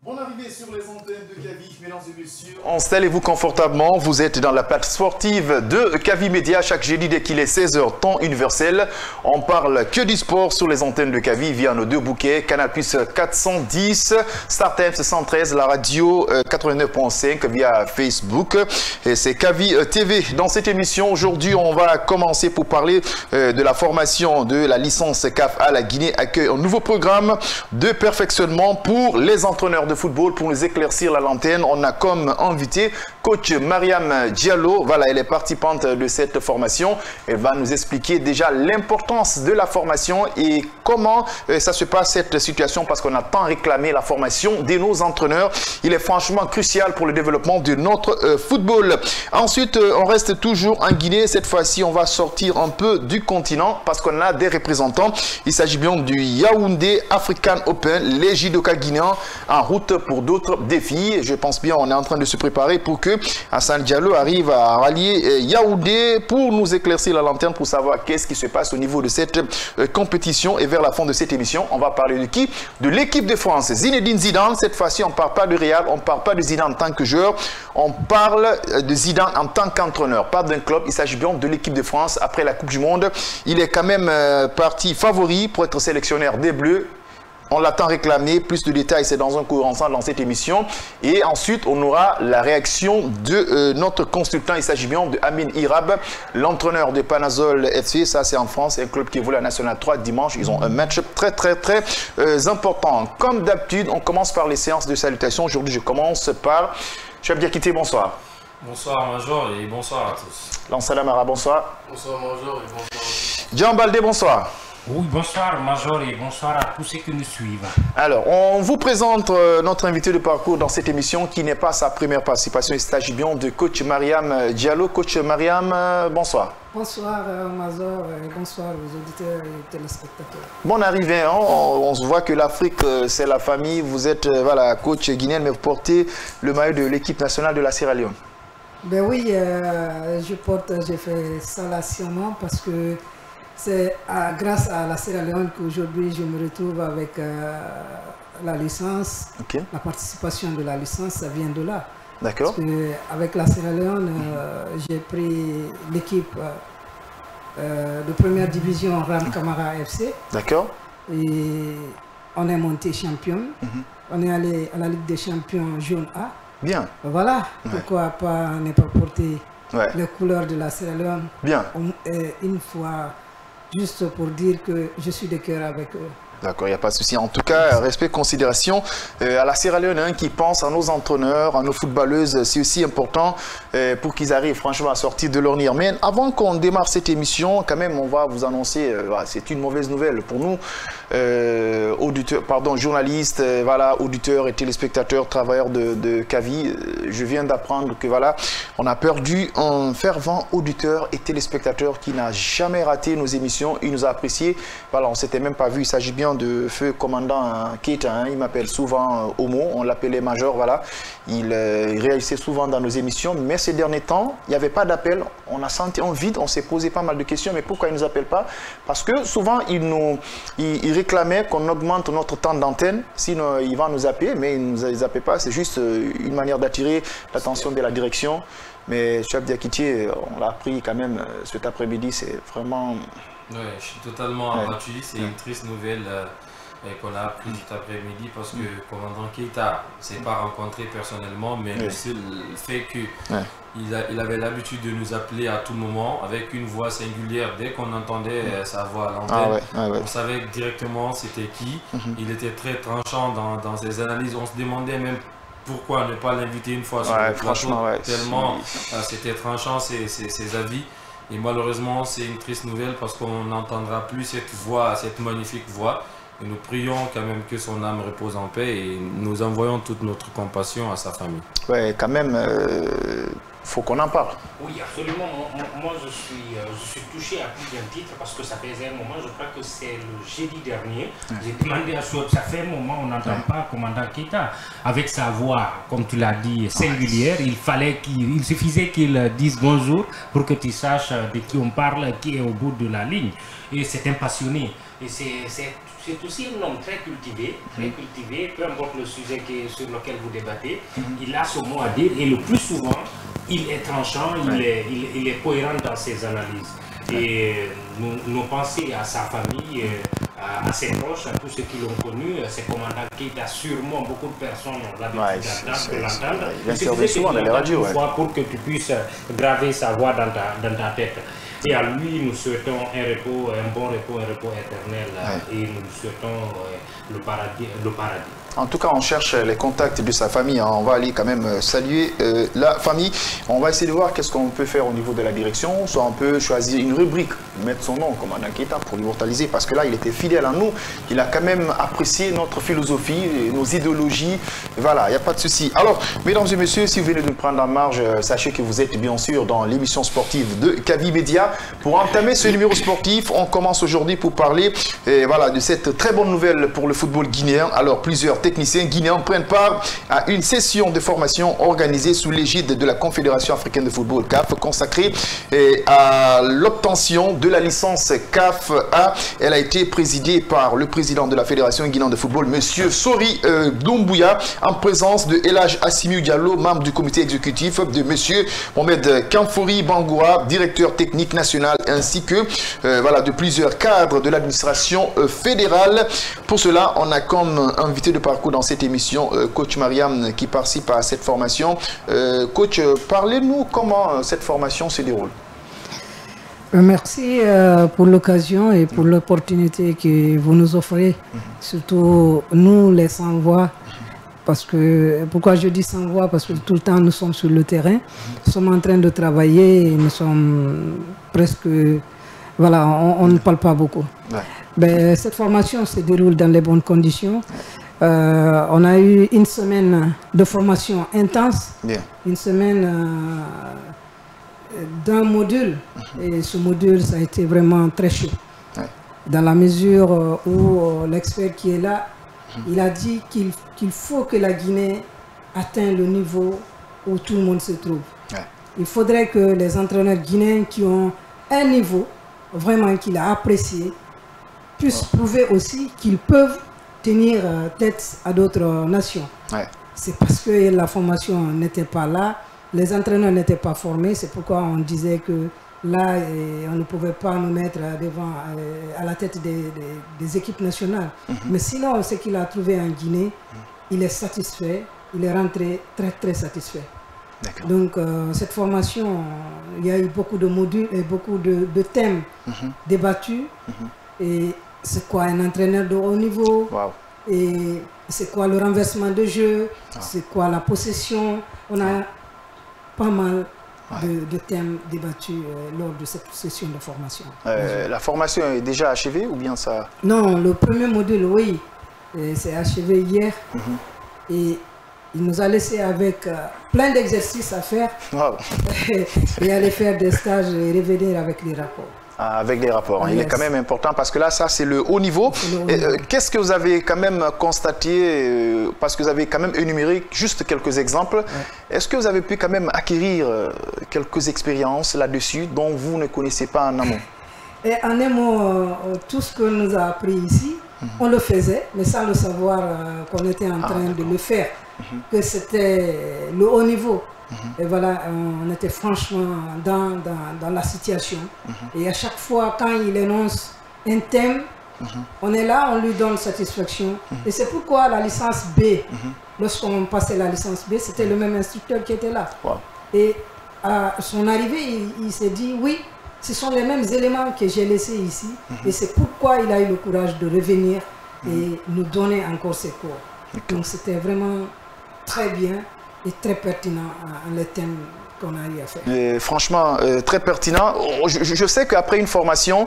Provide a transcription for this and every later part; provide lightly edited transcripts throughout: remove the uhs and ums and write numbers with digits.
Bonne arrivée sur les antennes de Kavi, mesdames et messieurs. Installez-vous confortablement, vous êtes dans la plate sportive de Kavi Média. Chaque jeudi dès qu'il est 16h, temps universel, on parle que du sport sur les antennes de Kavi via nos deux bouquets, Canal Plus 410, StarTimes 113, la radio 89.5 via Facebook. Et c'est Kavi TV. Dans cette émission, aujourd'hui, on va commencer pour parler de la formation de la licence CAF à la Guinée accueille un nouveau programme de perfectionnement pour les entraîneurs de football. Pour nous éclaircir la lanterne, on a comme invité coach Mariam Diallo. Voilà, elle est participante de cette formation. Elle va nous expliquer déjà l'importance de la formation et comment ça se passe cette situation, parce qu'on a tant réclamé la formation de nos entraîneurs. Il est franchement crucial pour le développement de notre football. Ensuite, on reste toujours en Guinée. Cette fois-ci, on va sortir un peu du continent parce qu'on a des représentants. Il s'agit bien du Yaoundé African Open, les judokas guinéens en route pour d'autres défis. Je pense bien on est en train de se préparer pour que Hassan Diallo arrive à rallier Yaoundé pour nous éclaircir la lanterne, pour savoir qu'est-ce qui se passe au niveau de cette compétition. Et vers la fin de cette émission, on va parler de qui? De l'équipe de France. Zinedine Zidane. Cette fois-ci, on ne parle pas de Real, on ne parle pas de Zidane en tant que joueur, on parle de Zidane en tant qu'entraîneur, pas d'un club. Il s'agit bien de l'équipe de France après la Coupe du Monde. Il est quand même parti favori pour être sélectionneur des Bleus. On l'a tant réclamé. Plus de détails, c'est dans un cours ensemble dans cette émission. Et ensuite, on aura la réaction de notre consultant. Il s'agit bien de Amin Irab, l'entraîneur de Panazol FC. Ça, c'est en France, un club qui évolue à National 3 dimanche. Ils ont un match très important. Comme d'habitude, on commence par les séances de salutation. Aujourd'hui, je commence par Chef Diakité, bonsoir. Bonsoir Major et bonsoir à tous. Lansana Mara, bonsoir. Bonsoir Major et bonsoir. Jean Baldé, bonsoir. Oui, bonsoir Major et bonsoir à tous ceux qui nous suivent. Alors, on vous présente notre invité de parcours dans cette émission qui n'est pas sa première participation. Il s'agit bien de coach Mariam Diallo. Coach Mariam, bonsoir. Bonsoir Major et bonsoir aux auditeurs et téléspectateurs. Bonne arrivée, hein? On se voit que l'Afrique c'est la famille. Vous êtes voilà, coach guinéen, mais vous portez le maillot de l'équipe nationale de la Sierra Leone. Ben oui, j'ai fait ça nationalement parce que c'est grâce à la Sierra Leone qu'aujourd'hui je me retrouve avec la licence. Okay. La participation de la licence, ça vient de là. D'accord. Avec la Sierra Leone, j'ai pris l'équipe de première division Ram Camara FC. D'accord. Et on est monté champion. On est allé à la Ligue des champions jaune A. Bien. Voilà, pourquoi pas ne pas porter les couleurs de la Sierra Leone. Bien. Une fois. Juste pour dire que je suis de cœur avec eux. D'accord, il n'y a pas de souci. En tout cas, respect, considération à la Sierra Leone hein, qui pense à nos entraîneurs, à nos footballeuses. C'est aussi important pour qu'ils arrivent franchement à sortir de l'ornière. Mais avant qu'on démarre cette émission, quand même, on va vous annoncer, c'est une mauvaise nouvelle pour nous, auditeurs, pardon, journalistes, voilà, auditeurs et téléspectateurs, travailleurs de Kavi. Je viens d'apprendre que voilà, on a perdu un fervent auditeur et téléspectateur qui n'a jamais raté nos émissions. Il nous a apprécié. Voilà, on ne s'était même pas vu. Il s'agit bien de feu commandant Keita, hein, il m'appelle souvent Homo, on l'appelait Major, voilà. Il réagissait souvent dans nos émissions, mais ces derniers temps, il n'y avait pas d'appel, on a senti un vide, on s'est posé pas mal de questions, mais pourquoi il ne nous appelle pas? Parce que souvent, il réclamait qu'on augmente notre temps d'antenne, sinon il va nous appeler, mais il ne nous appelle pas, c'est juste une manière d'attirer l'attention de la direction. Mais Chef Diakité, on l'a appris quand même cet après-midi, c'est vraiment... Oui, je suis totalement abattu. C'est une triste nouvelle qu'on a appris cet après-midi parce que le commandant Keita ne s'est pas rencontré personnellement, mais le seul fait qu'il avait l'habitude de nous appeler à tout moment avec une voix singulière. Dès qu'on entendait sa voix à l'antenne, on savait directement c'était qui. Il était très tranchant dans ses analyses. On se demandait même pourquoi ne pas l'inviter une fois sur le plateau, tellement c'était tranchant ses avis. Et malheureusement, c'est une triste nouvelle parce qu'on n'entendra plus cette voix, cette magnifique voix. Et nous prions quand même que son âme repose en paix et nous envoyons toute notre compassion à sa famille. Ouais, quand même, faut qu'on en parle. Oui, absolument. Moi, je suis touché à plus d'un titre parce que ça faisait un moment, je crois que c'est le jeudi dernier. J'ai demandé à Souab, ça fait un moment, on n'entend pas commandant Keita. Avec sa voix, comme tu l'as dit, singulière, il suffisait qu'il dise bonjour pour que tu saches de qui on parle, qui est au bout de la ligne. Et c'est un passionné. Et c'est c'est aussi un homme très cultivé, peu importe le sujet sur lequel vous débattez, il a son mot à dire et le plus souvent, il est tranchant, il est cohérent dans ses analyses. Et nos pensées à sa famille, à ses proches, à tous ceux qui l'ont connu, c'est commandant Keïta, sûrement beaucoup de personnes ont l'habitude d'entendre. Il intervient souvent dans les radios. Pour que tu puisses graver sa voix dans ta tête. Et à lui, nous souhaitons un bon repos éternel, et nous lui souhaitons le paradis. En tout cas, on cherche les contacts de sa famille. On va aller quand même saluer la famille. On va essayer de voir qu'est-ce qu'on peut faire au niveau de la direction. Soit on peut choisir une rubrique, mettre son nom, commandant Keïta, pour l'immortaliser. Parce que là, il était fidèle à nous. Il a quand même apprécié notre philosophie, nos idéologies. Voilà, il n'y a pas de souci. Alors, mesdames et messieurs, si vous venez de nous prendre en marge, sachez que vous êtes bien sûr dans l'émission sportive de Kavi Média. Pour entamer ce numéro sportif, on commence aujourd'hui pour parler voilà, de cette très bonne nouvelle pour le football guinéen. Alors, plusieurs techniciens guinéens prennent part à une session de formation organisée sous l'égide de la Confédération africaine de football CAF, consacrée à l'obtention de la licence CAF A. Elle a été présidée par le président de la Fédération guinéenne de football, M. Sori Doumbouya, en présence de Elhaj Assimiou Diallo, membre du comité exécutif, de M. Mohamed Kamfori Bangoura, directeur technique national, ainsi que voilà, de plusieurs cadres de l'administration fédérale. Pour cela, on a comme invité de parcours dans cette émission coach Mariam qui participe à cette formation. Coach, parlez-nous comment cette formation se déroule. Merci pour l'occasion et pour l'opportunité que vous nous offrez, surtout nous les sans-voix. Parce que, pourquoi je dis sans voix? Parce que tout le temps nous sommes sur le terrain, nous sommes en train de travailler, et nous sommes presque, voilà, on ne parle pas beaucoup. Ben, cette formation se déroule dans les bonnes conditions. On a eu une semaine de formation intense, une semaine d'un module, et ce module ça a été vraiment très chaud, dans la mesure où l'expert qui est là, il a dit qu'il faut que la Guinée atteigne le niveau où tout le monde se trouve. Il faudrait que les entraîneurs guinéens qui ont un niveau vraiment qu'il a apprécié puissent prouver aussi qu'ils peuvent tenir tête à d'autres nations. C'est parce que la formation n'était pas là, les entraîneurs n'étaient pas formés, c'est pourquoi on disait que là, on ne pouvait pas nous mettre devant, à la tête des équipes nationales. Mais sinon, ce qu'il a trouvé en Guinée, il est satisfait, il est rentré très très satisfait. Donc cette formation, il y a eu beaucoup de modules et beaucoup de thèmes débattus. Et c'est quoi un entraîneur de haut niveau? Et c'est quoi le renversement de jeu? C'est quoi la possession? On a pas mal de thèmes débattus lors de cette session de formation. La formation est déjà achevée ou bien ça? Non, le premier module, oui, c'est achevé hier. Et il nous a laissé avec plein d'exercices à faire et aller faire des stages et revenir avec les rapports. Avec des rapports, il est quand même important parce que là, ça c'est le haut niveau. Qu'est-ce que vous avez quand même constaté, parce que vous avez quand même énuméré juste quelques exemples, est-ce que vous avez pu quand même acquérir quelques expériences là-dessus dont vous ne connaissez pas en amont? Et en un mot, tout ce que nous a appris ici, on le faisait, mais sans le savoir qu'on était en train de le faire, que c'était le haut niveau. Et voilà, on était franchement dans la situation. Et à chaque fois, quand il énonce un thème, on est là, on lui donne satisfaction. Et c'est pourquoi la licence B, lorsqu'on passait la licence B, c'était le même instructeur qui était là. Et à son arrivée, il s'est dit, oui, ce sont les mêmes éléments que j'ai laissés ici. Et c'est pourquoi il a eu le courage de revenir et nous donner encore ses cours. Donc c'était vraiment très bien et très pertinent le thème qu'on a eu à faire. Franchement, très pertinent. Je sais qu'après une formation,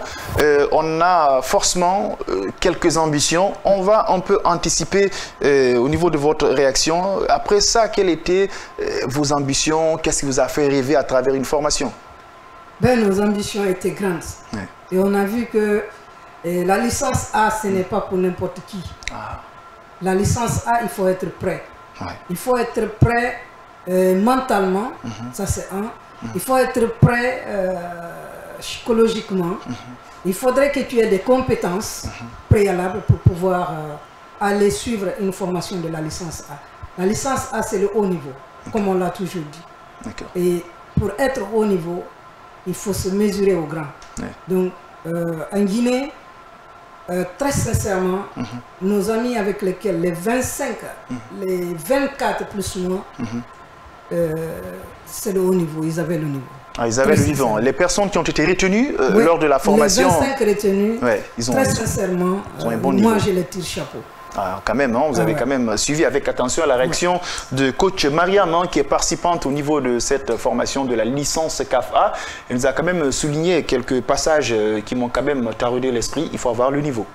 on a forcément quelques ambitions. On va un peu anticiper au niveau de votre réaction. Après ça, quelles étaient vos ambitions? Qu'est-ce qui vous a fait rêver à travers une formation? Ben, nos ambitions étaient grandes. Et on a vu que la licence A, ce n'est pas pour n'importe qui. La licence A, il faut être prêt. Il faut être prêt mentalement, ça c'est un. Il faut être prêt psychologiquement, il faudrait que tu aies des compétences préalables pour pouvoir aller suivre une formation de la licence A. La licence A, c'est le haut niveau, comme on l'a toujours dit. Et pour être au haut niveau, il faut se mesurer au grand. Donc, en Guinée, très sincèrement, nos amis avec lesquels les 25, les 24 plus moi, c'est le haut niveau, ils avaient le niveau. Ah, ils avaient le niveau. Les personnes qui ont été retenues lors de la formation... Les 25 retenues, ils ont, très sincèrement, ils ont un bon niveau. Moi je les tire chapeau. Ah, quand même, hein, vous avez quand même suivi avec attention la réaction de coach Mariam, hein, qui est participante au niveau de cette formation de la licence CAF-A. Elle nous a quand même souligné quelques passages qui m'ont quand même taraudé l'esprit. Il faut avoir le niveau.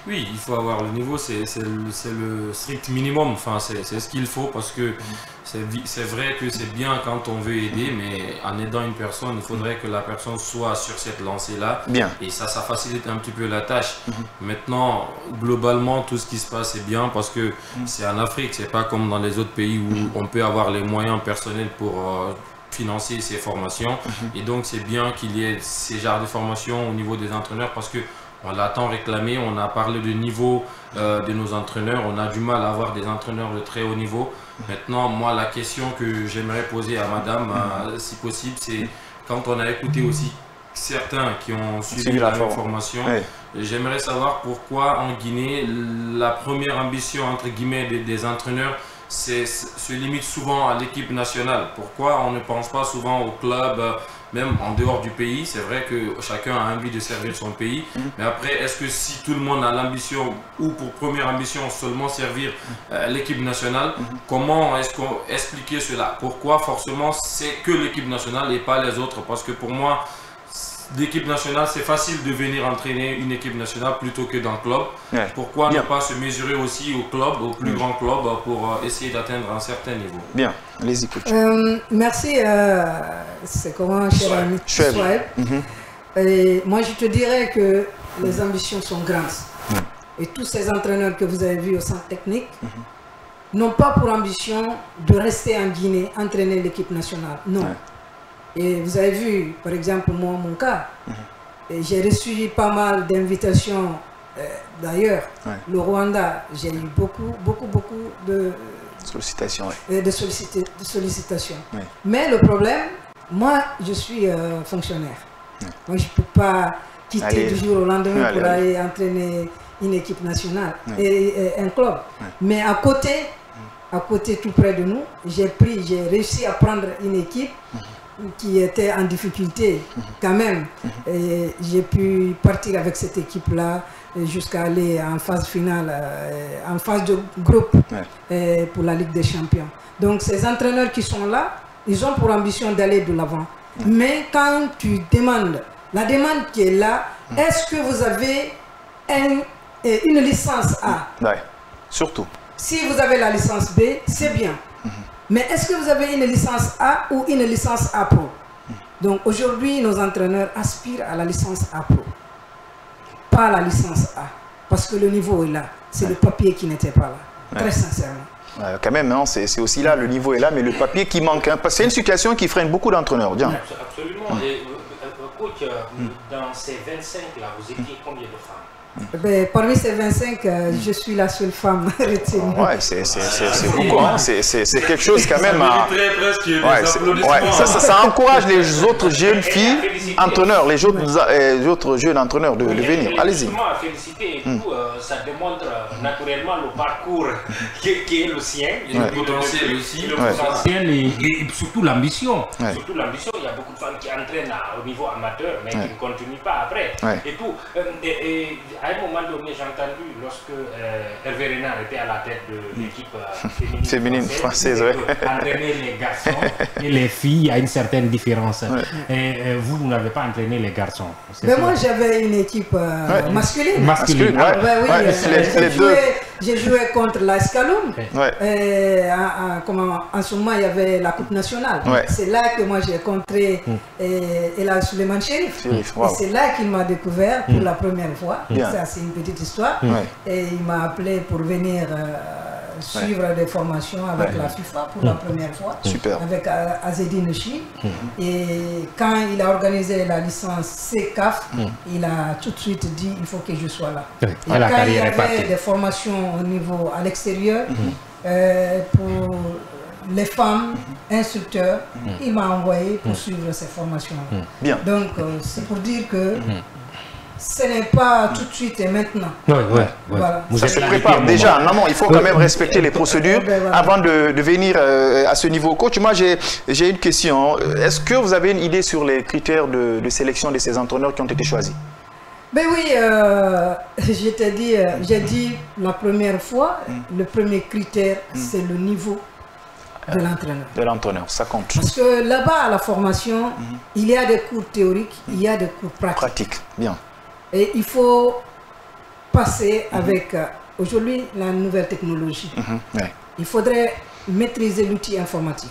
Oui, il faut avoir le niveau, c'est le strict minimum, enfin, c'est ce qu'il faut parce que c'est vrai que c'est bien quand on veut aider, mais en aidant une personne, il faudrait que la personne soit sur cette lancée-là. Et ça facilite un petit peu la tâche. Maintenant, globalement, tout ce qui se passe est bien parce que c'est en Afrique, c'est pas comme dans les autres pays où on peut avoir les moyens personnels pour financer ces formations. Et donc, c'est bien qu'il y ait ces genres de formations au niveau des entraîneurs parce que on l'a tant réclamé, on a parlé de niveau de nos entraîneurs, on a du mal à avoir des entraîneurs de très haut niveau. Maintenant, moi, la question que j'aimerais poser à madame, si possible, c'est quand on a écouté aussi certains qui ont suivi la même formation, j'aimerais savoir pourquoi en Guinée, la première ambition, entre guillemets, des entraîneurs, se limite souvent à l'équipe nationale. Pourquoi on ne pense pas souvent au club, même en dehors du pays? C'est vrai que chacun a envie de servir son pays, mais après, est-ce que si tout le monde a l'ambition, ou pour première ambition seulement servir l'équipe nationale, comment est-ce qu'on expliquer cela? Pourquoi forcément c'est que l'équipe nationale et pas les autres? Parce que pour moi, l'équipe nationale, c'est facile de venir entraîner une équipe nationale plutôt que dans le club. Pourquoi ne pas se mesurer aussi au club, au plus grand club, pour essayer d'atteindre un certain niveau? Bien, allez-y, coach. Merci, c'est comment, cher ami Chouaib. Et moi, je te dirais que les ambitions sont grandes. Et tous ces entraîneurs que vous avez vus au centre technique n'ont pas pour ambition de rester en Guinée, entraîner l'équipe nationale. Non. Et vous avez vu, par exemple, moi, mon cas, j'ai reçu pas mal d'invitations d'ailleurs. Le Rwanda, j'ai eu beaucoup de sollicitations. Mais le problème, moi, je suis fonctionnaire. Moi, je ne peux pas quitter du jour au lendemain pour aller entraîner une équipe nationale et un club. Mais à côté, tout près de nous, j'ai réussi à prendre une équipe qui était en difficulté quand même. Et j'ai pu partir avec cette équipe-là jusqu'à aller en phase finale, en phase de groupe pour la Ligue des Champions. Donc ces entraîneurs qui sont là, ils ont pour ambition d'aller de l'avant. Mais quand tu demandes, la demande qui est là, est-ce que vous avez une licence A? Surtout. Si vous avez la licence B, c'est bien. Mais est-ce que vous avez une licence A ou une licence A Pro? Donc aujourd'hui, nos entraîneurs aspirent à la licence A Pro, pas à la licence A, parce que le niveau est là. C'est le papier qui n'était pas là, très sincèrement. Quand même, hein, c'est aussi là, le niveau est là, mais le papier qui manque. Hein, parce que c'est une situation qui freine beaucoup d'entraîneurs. Absolument. Et, coach, dans ces 25 là, vous étiez combien de femmes? Parmi ces 25, je suis la seule femme retenue. C'est beaucoup, hein. C'est quelque chose quand même. Ça encourage les autres jeunes filles entraîneurs, les autres jeunes entraîneurs de venir. Allez-y. À féliciter et tout, ça démontre naturellement le parcours qui est le sien, et le potentiel aussi, et surtout l'ambition. Surtout l'ambition, il y a beaucoup de femmes qui entraînent au niveau amateur, mais qui ne continuent pas après. Et tout. À un moment donné, j'ai entendu, lorsque Hervé Renard était à la tête de l'équipe féminine française, entraîner les garçons et les filles, il y a une certaine différence. Et vous n'avez pas entraîné les garçons. Mais moi, j'avais une équipe masculine. J'ai joué contre l'Escaloum. En ce moment, il y avait la Coupe nationale. C'est là que moi, j'ai rencontré Elal Suleiman Chérif. Et c'est là qu'il m'a découvert pour la première fois. Ça, c'est une petite histoire. Et il m'a appelé pour venir suivre des formations avec la FIFA pour la première fois. Super. Avec Azedi Nechi. Et quand il a organisé la licence CCAF, il a tout de suite dit il faut que je sois là. Et quand il y avait des formations au niveau à l'extérieur, pour les femmes, instructeurs, il m'a envoyé pour suivre ces formations-là. Bien. Donc, c'est pour dire que ce n'est pas tout de suite et maintenant. Voilà. Ça se prépare déjà en amont. Il faut quand même respecter les procédures avant de venir à ce niveau. Coach, moi j'ai une question. Est-ce que vous avez une idée sur les critères de sélection de ces entraîneurs qui ont été choisis? Ben oui, j'ai dit la première fois, le premier critère, c'est le niveau de l'entraîneur. De l'entraîneur, ça compte. Parce que là-bas, à la formation, il y a des cours théoriques, il y a des cours pratiques. Pratique, bien. Et il faut passer avec, aujourd'hui, la nouvelle technologie. Il faudrait maîtriser l'outil informatique.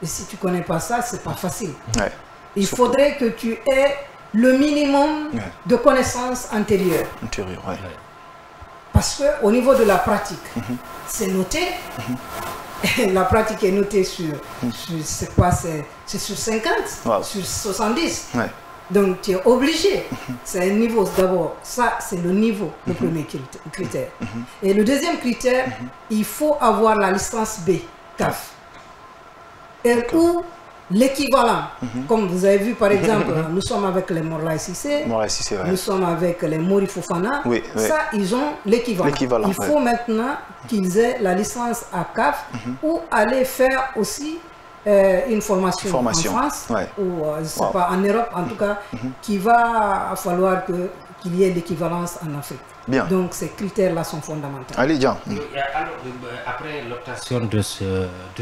Et si tu ne connais pas ça, ce n'est pas facile. Il faudrait que tu aies le minimum de connaissances antérieures. Parce qu'au niveau de la pratique, c'est noté. La pratique est notée sur c'est quoi, c'est sur 50, sur 70. Donc tu es obligé. C'est un niveau d'abord. Ça, c'est le niveau, le premier critère. Et le deuxième critère, il faut avoir la licence B, CAF. Ou l'équivalent. Comme vous avez vu, par exemple, nous sommes avec les Morlaye Cissé, nous sommes avec les Mori Fofana. Ça, ils ont l'équivalent. Il faut maintenant qu'ils aient la licence à CAF ou aller faire aussi une formation en France ou je sais pas, en Europe en tout cas, qui va falloir qu'il y ait l'équivalence en Afrique. Bien. Donc ces critères-là sont fondamentaux. Allez, Jean. Alors, après l'obtention de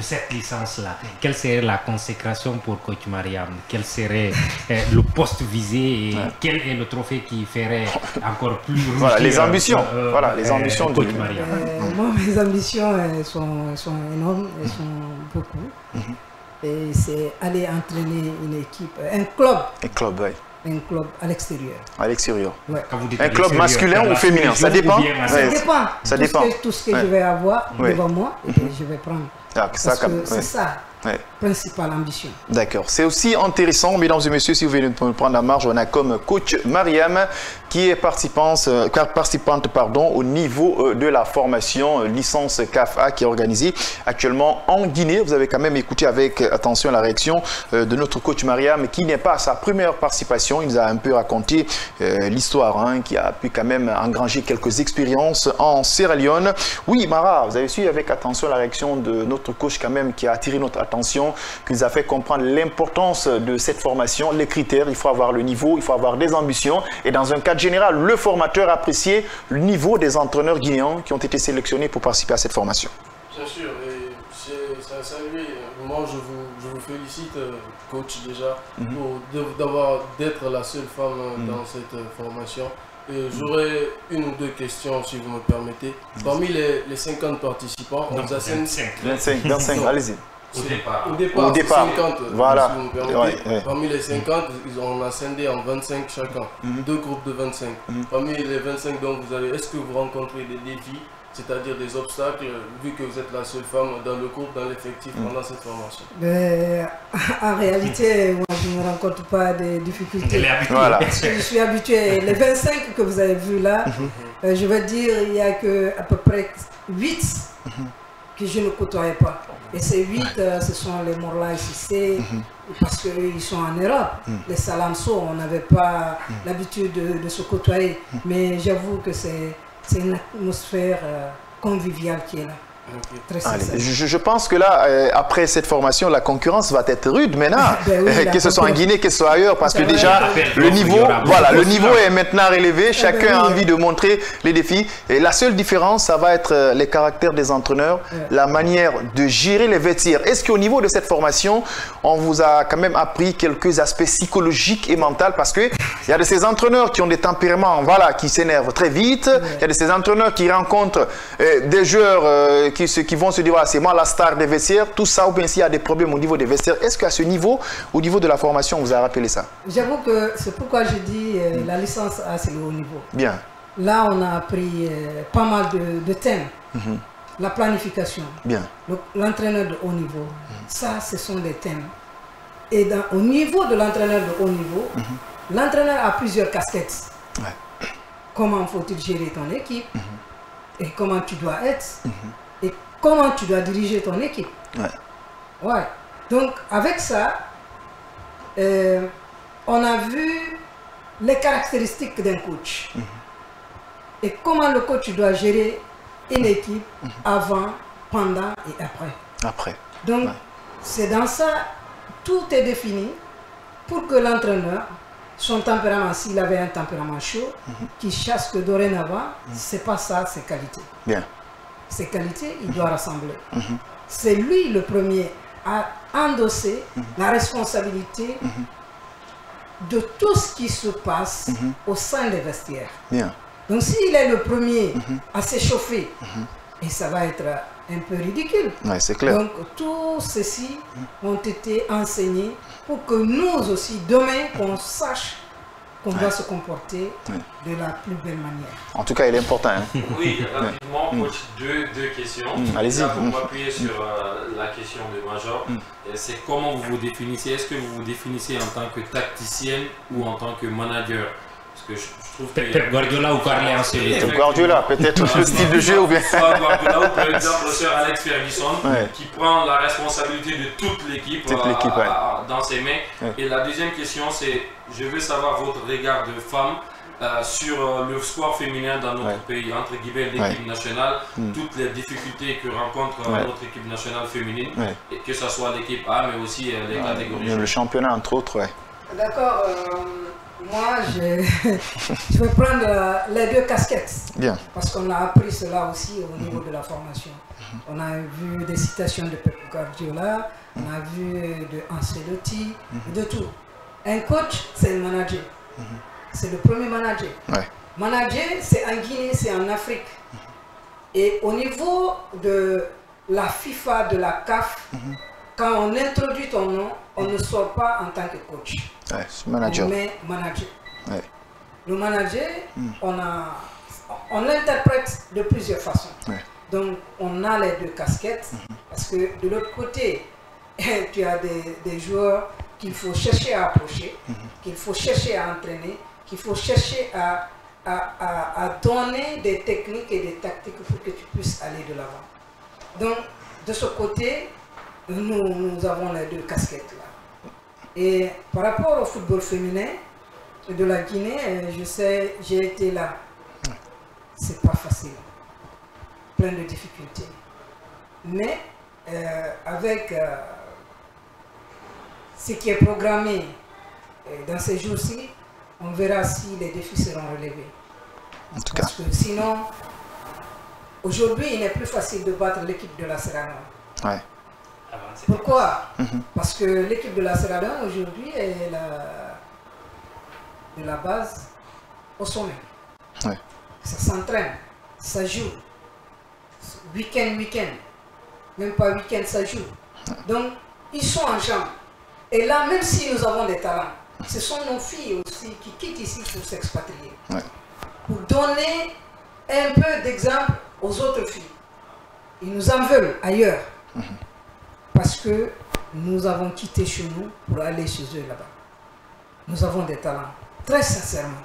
cette licence-là, quelle serait la consécration pour Coach Mariam? Quel serait le poste visé et quel est le trophée qui ferait encore plus rougir, voilà, les ambitions. Voilà, les ambitions de Coach Mariam. Moi, mes ambitions sont énormes, elles sont beaucoup. Et c'est aller entraîner une équipe, un club. Un club, oui. Un club à l'extérieur. À l'extérieur. Un club masculin ou féminin, ça dépend. Ça dépend. Tout ce que je vais avoir devant moi, et je vais prendre. Parce que c'est ça. Principale ambition. D'accord. C'est aussi intéressant, mesdames et messieurs, si vous venez de prendre la marge, on a comme coach Mariam qui est participante au niveau de la formation licence CAF qui est organisée actuellement en Guinée. Vous avez quand même écouté avec attention la réaction de notre coach Mariam qui n'est pas à sa première participation. Il nous a un peu raconté l'histoire, qui a pu quand même engranger quelques expériences en Sierra Leone. Oui, Mara, vous avez suivi avec attention la réaction de notre coach quand même qui a attiré notre attention, qui nous a fait comprendre l'importance de cette formation, les critères, il faut avoir le niveau, il faut avoir des ambitions et dans un cadre général, le formateur appréciait le niveau des entraîneurs guinéens qui ont été sélectionnés pour participer à cette formation. Bien sûr, et c'est à saluer. Moi, je vous félicite, coach, déjà, d'être la seule femme dans cette formation. J'aurais une ou deux questions, si vous me permettez. Parmi les 50 participants, on vous a 25, allez-y. Au départ, 50, voilà. si vous me permettez. Parmi les 50, on a scindé en 25 chacun, deux groupes de 25. Parmi les 25 dont vous avez, est-ce que vous rencontrez des défis, c'est-à-dire des obstacles, vu que vous êtes la seule femme dans le groupe, dans l'effectif pendant cette formation? En réalité, moi je ne rencontre pas de difficultés. Voilà. Je suis habitué. Les 25 que vous avez vus là, je vais dire, il n'y a qu'à peu près 8 que je ne côtoyais pas. Et ces 8, ce sont les Morlaye Cissé, parce qu'ils sont en Europe. Les Salamso, on n'avait pas l'habitude de se côtoyer. Mais j'avoue que c'est une atmosphère conviviale qui est là. Très Allez, je pense que là, après cette formation, la concurrence va être rude maintenant, que ce soit en Guinée, que ce soit ailleurs, parce que déjà, le niveau est maintenant relevé, chacun a envie de montrer les défis. Et la seule différence, ça va être les caractères des entraîneurs, la manière de gérer les vestiaires. Est-ce qu'au niveau de cette formation, on vous a quand même appris quelques aspects psychologiques et mentaux, parce qu'il y a de ces entraîneurs qui ont des tempéraments qui s'énervent très vite, il y a de ces entraîneurs qui rencontrent des joueurs qui vont se dire, c'est moi la star des vestiaires, tout ça, ou bien s'il y a des problèmes au niveau des vestiaires. Est-ce qu'à ce niveau, au niveau de la formation, on vous a rappelé ça? J'avoue que c'est pourquoi je dis la licence A, c'est le haut niveau. Bien. Là, on a appris pas mal de thèmes. la planification, l'entraîneur de haut niveau, ça, ce sont des thèmes. Et au niveau de l'entraîneur de haut niveau, l'entraîneur a plusieurs casquettes. Ouais. Comment faut-il gérer ton équipe et comment tu dois être et comment tu dois diriger ton équipe. Ouais. Ouais. Donc, avec ça, on a vu les caractéristiques d'un coach et comment le coach doit gérer une équipe avant, pendant et après. Donc, c'est dans ça, tout est défini pour que l'entraîneur, son tempérament, s'il avait un tempérament chaud, qui chasse que dorénavant, c'est pas ça ses qualités. Ses qualités, il doit rassembler. C'est lui le premier à endosser la responsabilité de tout ce qui se passe au sein des vestiaires. Donc s'il est le premier à s'échauffer, et ça va être un peu ridicule. Ouais, c'est clair. Donc tout ceci ont été enseignés pour que nous aussi, demain, qu'on sache qu'on doit se comporter de la plus belle manière. En tout cas, il est important. Hein. Oui, rapidement, coach, deux questions. Allez-y. Pour m'appuyer sur la question de Major, c'est comment vous vous définissez. Est-ce que vous vous définissez en tant que tacticienne ou en tant que manager? Parce que je trouve que Pep Guardiola ou Carlo Ancelotti. Pep Guardiola, peut-être le style de jeu ou bien. Soit Guardiola ou par exemple le Sir Alex Ferguson qui prend la responsabilité de toute l'équipe dans ses mains. Et la deuxième question, c'est, je veux savoir votre regard de femme sur le sport féminin dans notre pays, entre guillemets l'équipe nationale, toutes les difficultés que rencontre notre équipe nationale féminine, et que ce soit l'équipe A, mais aussi les catégories. Le championnat, entre autres, D'accord. Moi, je vais prendre les deux casquettes. Parce qu'on a appris cela aussi au niveau de la formation. On a vu des citations de Pep Guardiola, on a vu de Ancelotti, de tout. Un coach, c'est le manager. C'est le premier manager. Manager, c'est en Guinée, c'est en Afrique. Et au niveau de la FIFA, de la CAF, quand on introduit ton nom, on ne sort pas en tant que coach. Manager. On met manager. Le manager, on l'interprète de plusieurs façons. Donc, on a les deux casquettes. Parce que de l'autre côté, tu as des joueurs qu'il faut chercher à approcher, qu'il faut chercher à entraîner, qu'il faut chercher à donner des techniques et des tactiques pour que tu puisses aller de l'avant. Donc, de ce côté, nous avons les deux casquettes là. Et par rapport au football féminin de la Guinée, je sais, j'ai été là. C'est pas facile. Plein de difficultés. Mais avec ce qui est programmé dans ces jours-ci, on verra si les défis seront relevés. En tout cas. Parce que sinon, aujourd'hui, il n'est plus facile de battre l'équipe de la Sierra Leone. Pourquoi? Parce que l'équipe de la Sierra Leone aujourd'hui est de la base au sommet. Ça s'entraîne, ça joue. Week-end, même pas week-end, ça joue. Donc, ils sont en jambes. Et là, même si nous avons des talents, ce sont nos filles aussi qui quittent ici pour s'expatrier. Pour donner un peu d'exemple aux autres filles. Ils nous en veulent ailleurs. Parce que nous avons quitté chez nous pour aller chez eux là-bas. Nous avons des talents. Très sincèrement.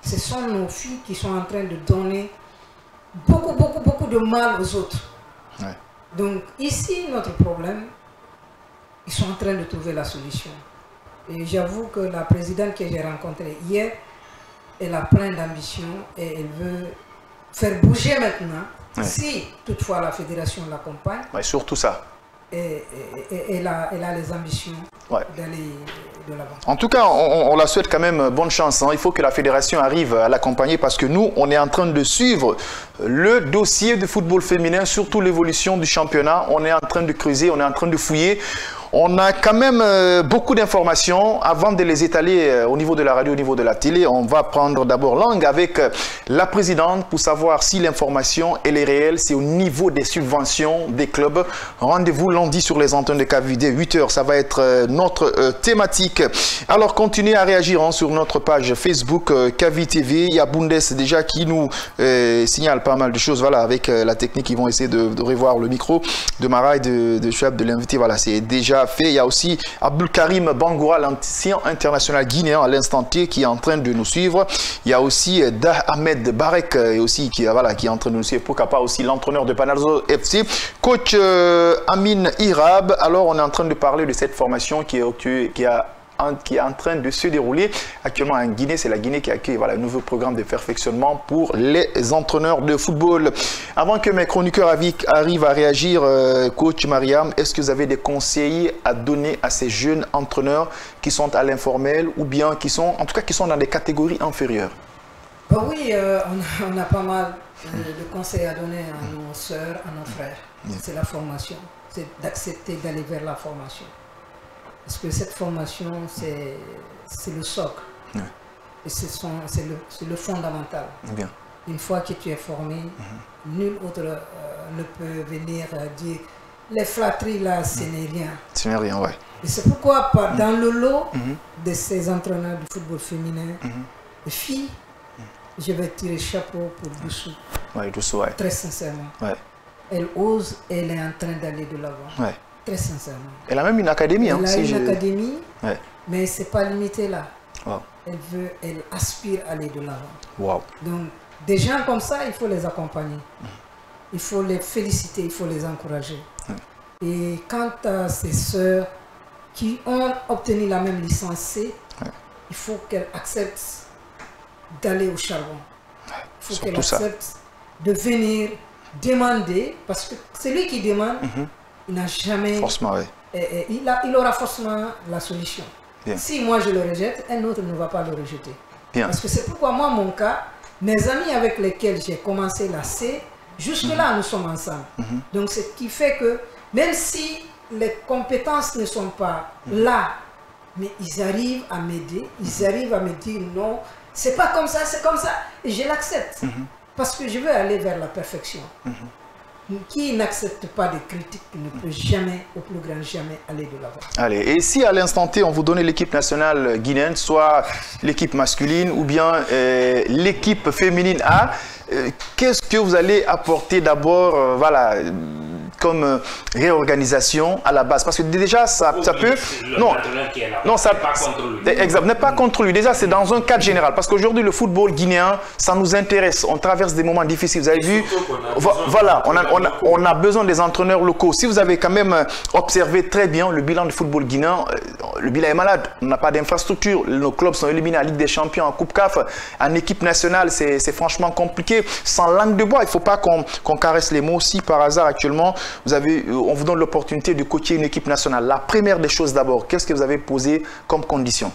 Ce sont nos filles qui sont en train de donner beaucoup de mal aux autres. Donc ici, notre problème, ils sont en train de trouver la solution. Et j'avoue que la présidente que j'ai rencontrée hier, elle a plein d'ambition et elle veut faire bouger maintenant. Si toutefois la fédération l'accompagne. Surtout ça. Et elle a les ambitions d'aller de l'avant. En tout cas, on la souhaite quand même bonne chance. Il faut que la fédération arrive à l'accompagner parce que nous, on est en train de suivre le dossier de football féminin, surtout l'évolution du championnat. On est en train de creuser, on est en train de fouiller. On a quand même beaucoup d'informations. Avant de les étaler au niveau de la radio, au niveau de la télé, on va prendre d'abord langue avec la présidente pour savoir si l'information elle est réelle. C'est au niveau des subventions des clubs. Rendez-vous lundi sur les antennes de KVD, 8 h. Ça va être notre thématique. Alors, continuez à réagir sur notre page Facebook KVTV. Il y a Bundes déjà qui nous signale pas mal de choses. Voilà, avec la technique, ils vont essayer de revoir le micro de Mara et de Chouab, de l'invité. Voilà, c'est déjà fait. Il y a aussi Abdul Karim Bangoura, l'ancien international guinéen à l'instant T, qui est en train de nous suivre. Il y a aussi Dah Ahmed Barek aussi qui est en train de nous suivre. Pourquoi pas aussi l'entraîneur de Panalzo FC, coach Amin Irab. Alors, on est en train de parler de cette formation qui est en train de se dérouler actuellement en Guinée. C'est la Guinée qui accueille un nouveau programme de perfectionnement pour les entraîneurs de football. Avant que mes chroniqueurs arrivent à réagir, coach Mariam, est-ce que vous avez des conseils à donner à ces jeunes entraîneurs qui sont à l'informel ou bien qui sont dans des catégories inférieures? Oui, on a pas mal de conseils à donner à nos sœurs, à nos frères. C'est la formation, c'est d'accepter d'aller vers la formation. Parce que cette formation, c'est le socle. Et c'est le fondamental. Bien. Une fois que tu es formé, nul autre ne peut venir dire les flatteries là, ce n'est rien. Ce n'est rien, ouais. Et c'est pourquoi dans le lot de ces entraîneurs de football féminin, les filles, je vais tirer chapeau pour Doussou. Ouais, Doussou, ouais. Très sincèrement. Ouais. Elle ose, elle est en train d'aller de l'avant. Ouais. Très sincèrement. Elle a même une académie. Elle a une académie, ouais. Mais ce n'est pas limité là. Wow. Elle aspire à aller de l'avant. Wow. Donc, des gens comme ça, il faut les accompagner. Il faut les féliciter, il faut les encourager. Et quant à ces sœurs qui ont obtenu la même licence C, il faut qu'elles acceptent d'aller au charbon. Il faut qu'elles acceptent de venir demander, parce que celui qui demande, il n'a jamais... Forcément, oui. Il aura forcément la solution. Bien. Si moi je le rejette, un autre ne va pas le rejeter. Bien. Parce que c'est pourquoi moi, mon cas, mes amis avec lesquels j'ai commencé la C, jusque-là, nous sommes ensemble. Donc, ce qui fait que, même si les compétences ne sont pas là, mais ils arrivent à m'aider, ils arrivent à me dire non, c'est pas comme ça, c'est comme ça, et je l'accepte. Parce que je veux aller vers la perfection. Qui n'accepte pas de critiques ne peut jamais, au plus grand jamais, aller de l'avant. Allez, et si à l'instant T, on vous donnait l'équipe nationale guinéenne, soit l'équipe masculine ou bien l'équipe féminine A, qu'est-ce que vous allez apporter d'abord, voilà, comme réorganisation à la base? Parce que déjà, ça peut... Non, ça... Exact, n'est pas contre lui. Déjà, c'est dans un cadre général. Parce qu'aujourd'hui, le football guinéen, ça nous intéresse. On traverse des moments difficiles. Vous avez vu? Voilà, on a besoin des entraîneurs locaux. Si vous avez quand même observé très bien le bilan du football guinéen, le bilan est malade. On n'a pas d'infrastructure. Nos clubs sont éliminés en Ligue des Champions, en Coupe CAF. En équipe nationale, c'est franchement compliqué. Sans langue de bois, il ne faut pas qu'on caresse les mots. Si par hasard, actuellement, on vous donne l'opportunité de coacher une équipe nationale, la première des choses d'abord, qu'est-ce que vous avez posé comme condition?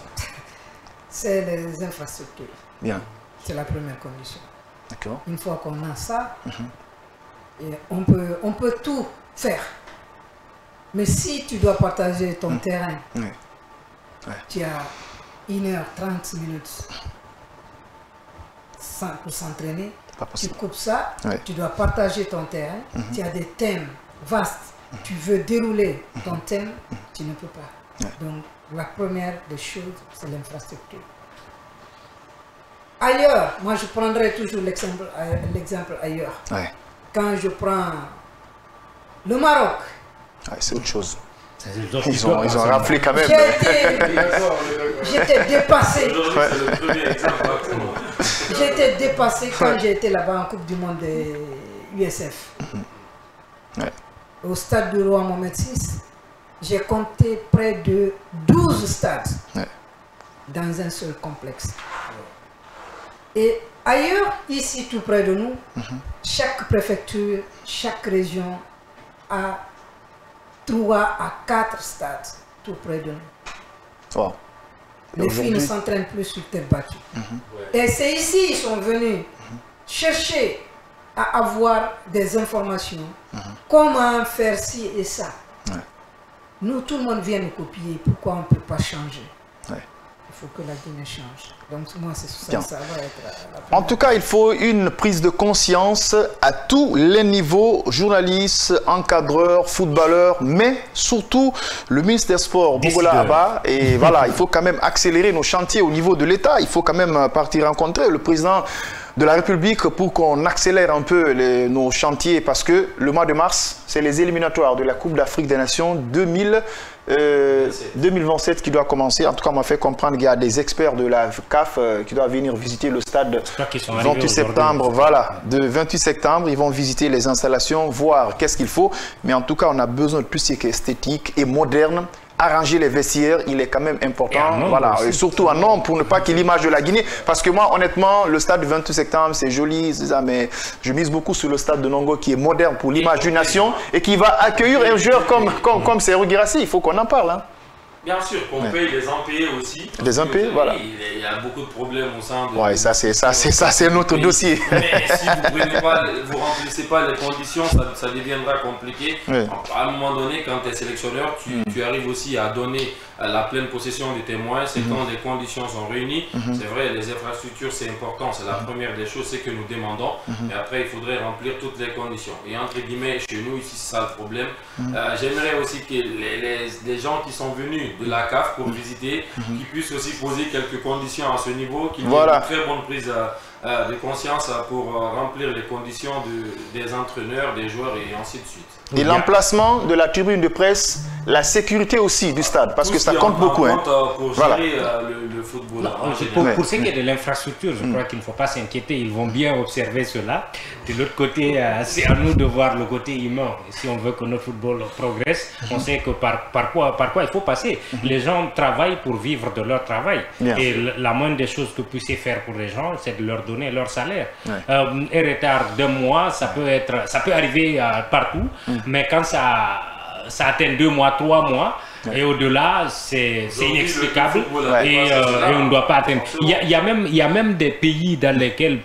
C'est les infrastructures. Bien. C'est la première condition. D'accord. Une fois qu'on a ça, on peut tout faire. Mais si tu dois partager ton terrain, tu as 1h30 pour s'entraîner, tu coupes ça, tu dois partager ton terrain, tu as des thèmes vastes, tu veux dérouler ton thème, tu ne peux pas. Donc la première des choses, c'est l'infrastructure. Ailleurs, moi je prendrai toujours l'exemple ailleurs. Quand je prends le Maroc, c'est autre chose. Ils ont raflé quand même. J'étais dépassé. J'étais dépassé quand j'ai été là-bas en Coupe du Monde des USF. Au stade du Roi Mohamed VI, j'ai compté près de 12 stades dans un seul complexe. Et ailleurs, ici tout près de nous, chaque préfecture, chaque région a 3 à 4 stades tout près de nous. Wow. Les filles ne s'entraînent plus sur terre battue. Et c'est ici qu'ils sont venus chercher à avoir des informations. Comment faire ci et ça. Nous, tout le monde vient nous copier. Pourquoi on ne peut pas changer? Ouais. Il faut que la Guinée change. Donc moi, c'est ça, Bien. ça va être En tout cas, il faut une prise de conscience à tous les niveaux, journalistes, encadreurs, footballeurs, mais surtout le ministre des Sports, Bougola Abba. Et voilà, il faut quand même accélérer nos chantiers au niveau de l'État. Il faut quand même partir rencontrer le président de la République pour qu'on accélère un peu nos chantiers, parce que le mois de mars, c'est les éliminatoires de la Coupe d'Afrique des Nations 2027 qui doit commencer. En tout cas, on m'a fait comprendre qu'il y a des experts de la CAF qui doivent venir visiter le stade 28 septembre. Voilà, de 28 septembre, ils vont visiter les installations, voir qu'est-ce qu'il faut. Mais en tout cas, on a besoin de tout ce qui est esthétique et moderne. Arranger les vestiaires, il est quand même important. Voilà, et surtout en nombre pour ne pas qu'il y ait l'image de la Guinée. Parce que moi, honnêtement, le stade du 28 septembre, c'est joli, c'est ça, mais je mise beaucoup sur le stade de Nongo qui est moderne pour l'image d'une nation et qui va accueillir un joueur comme Serhou Guirassy. Il faut qu'on en parle. Hein. Bien sûr, qu'on paye les impayés aussi. Les impayés, voilà. Il y a beaucoup de problèmes au sein de... Oui, ça c'est notre dossier. Mais si vous ne remplissez pas les conditions, ça deviendra compliqué. Oui. À un moment donné, quand tu es sélectionneur, tu arrives aussi à donner la pleine possession du témoin. C'est quand les conditions sont réunies. C'est vrai, les infrastructures, c'est important. C'est la première des choses, c'est que nous demandons. Mais après, il faudrait remplir toutes les conditions. Et entre guillemets, chez nous, ici, c'est ça le problème. J'aimerais aussi que les gens qui sont venus de la CAF pour visiter, qui puissent aussi poser quelques conditions à ce niveau, qui aient une très bonne prise de conscience pour remplir les conditions des entraîneurs, des joueurs et ainsi de suite. Et l'emplacement de la tribune de presse, la sécurité aussi du stade, parce que ça compte beaucoup. Pour gérer le football. Non, pour ce qui est de l'infrastructure, je crois qu'il ne faut pas s'inquiéter, ils vont bien observer cela. De l'autre côté, c'est à nous de voir le côté humain. Si on veut que notre football progresse, on sait que par quoi il faut passer. Les gens travaillent pour vivre de leur travail. Et la moindre des choses que vous puissiez faire pour les gens, c'est de leur donner leur salaire. Un retard de mois, ça peut arriver partout. Mais quand ça atteint 2 mois, 3 mois, et au-delà, c'est inexplicable et on ne doit pas atteindre. Il y a même des pays dans lesquels,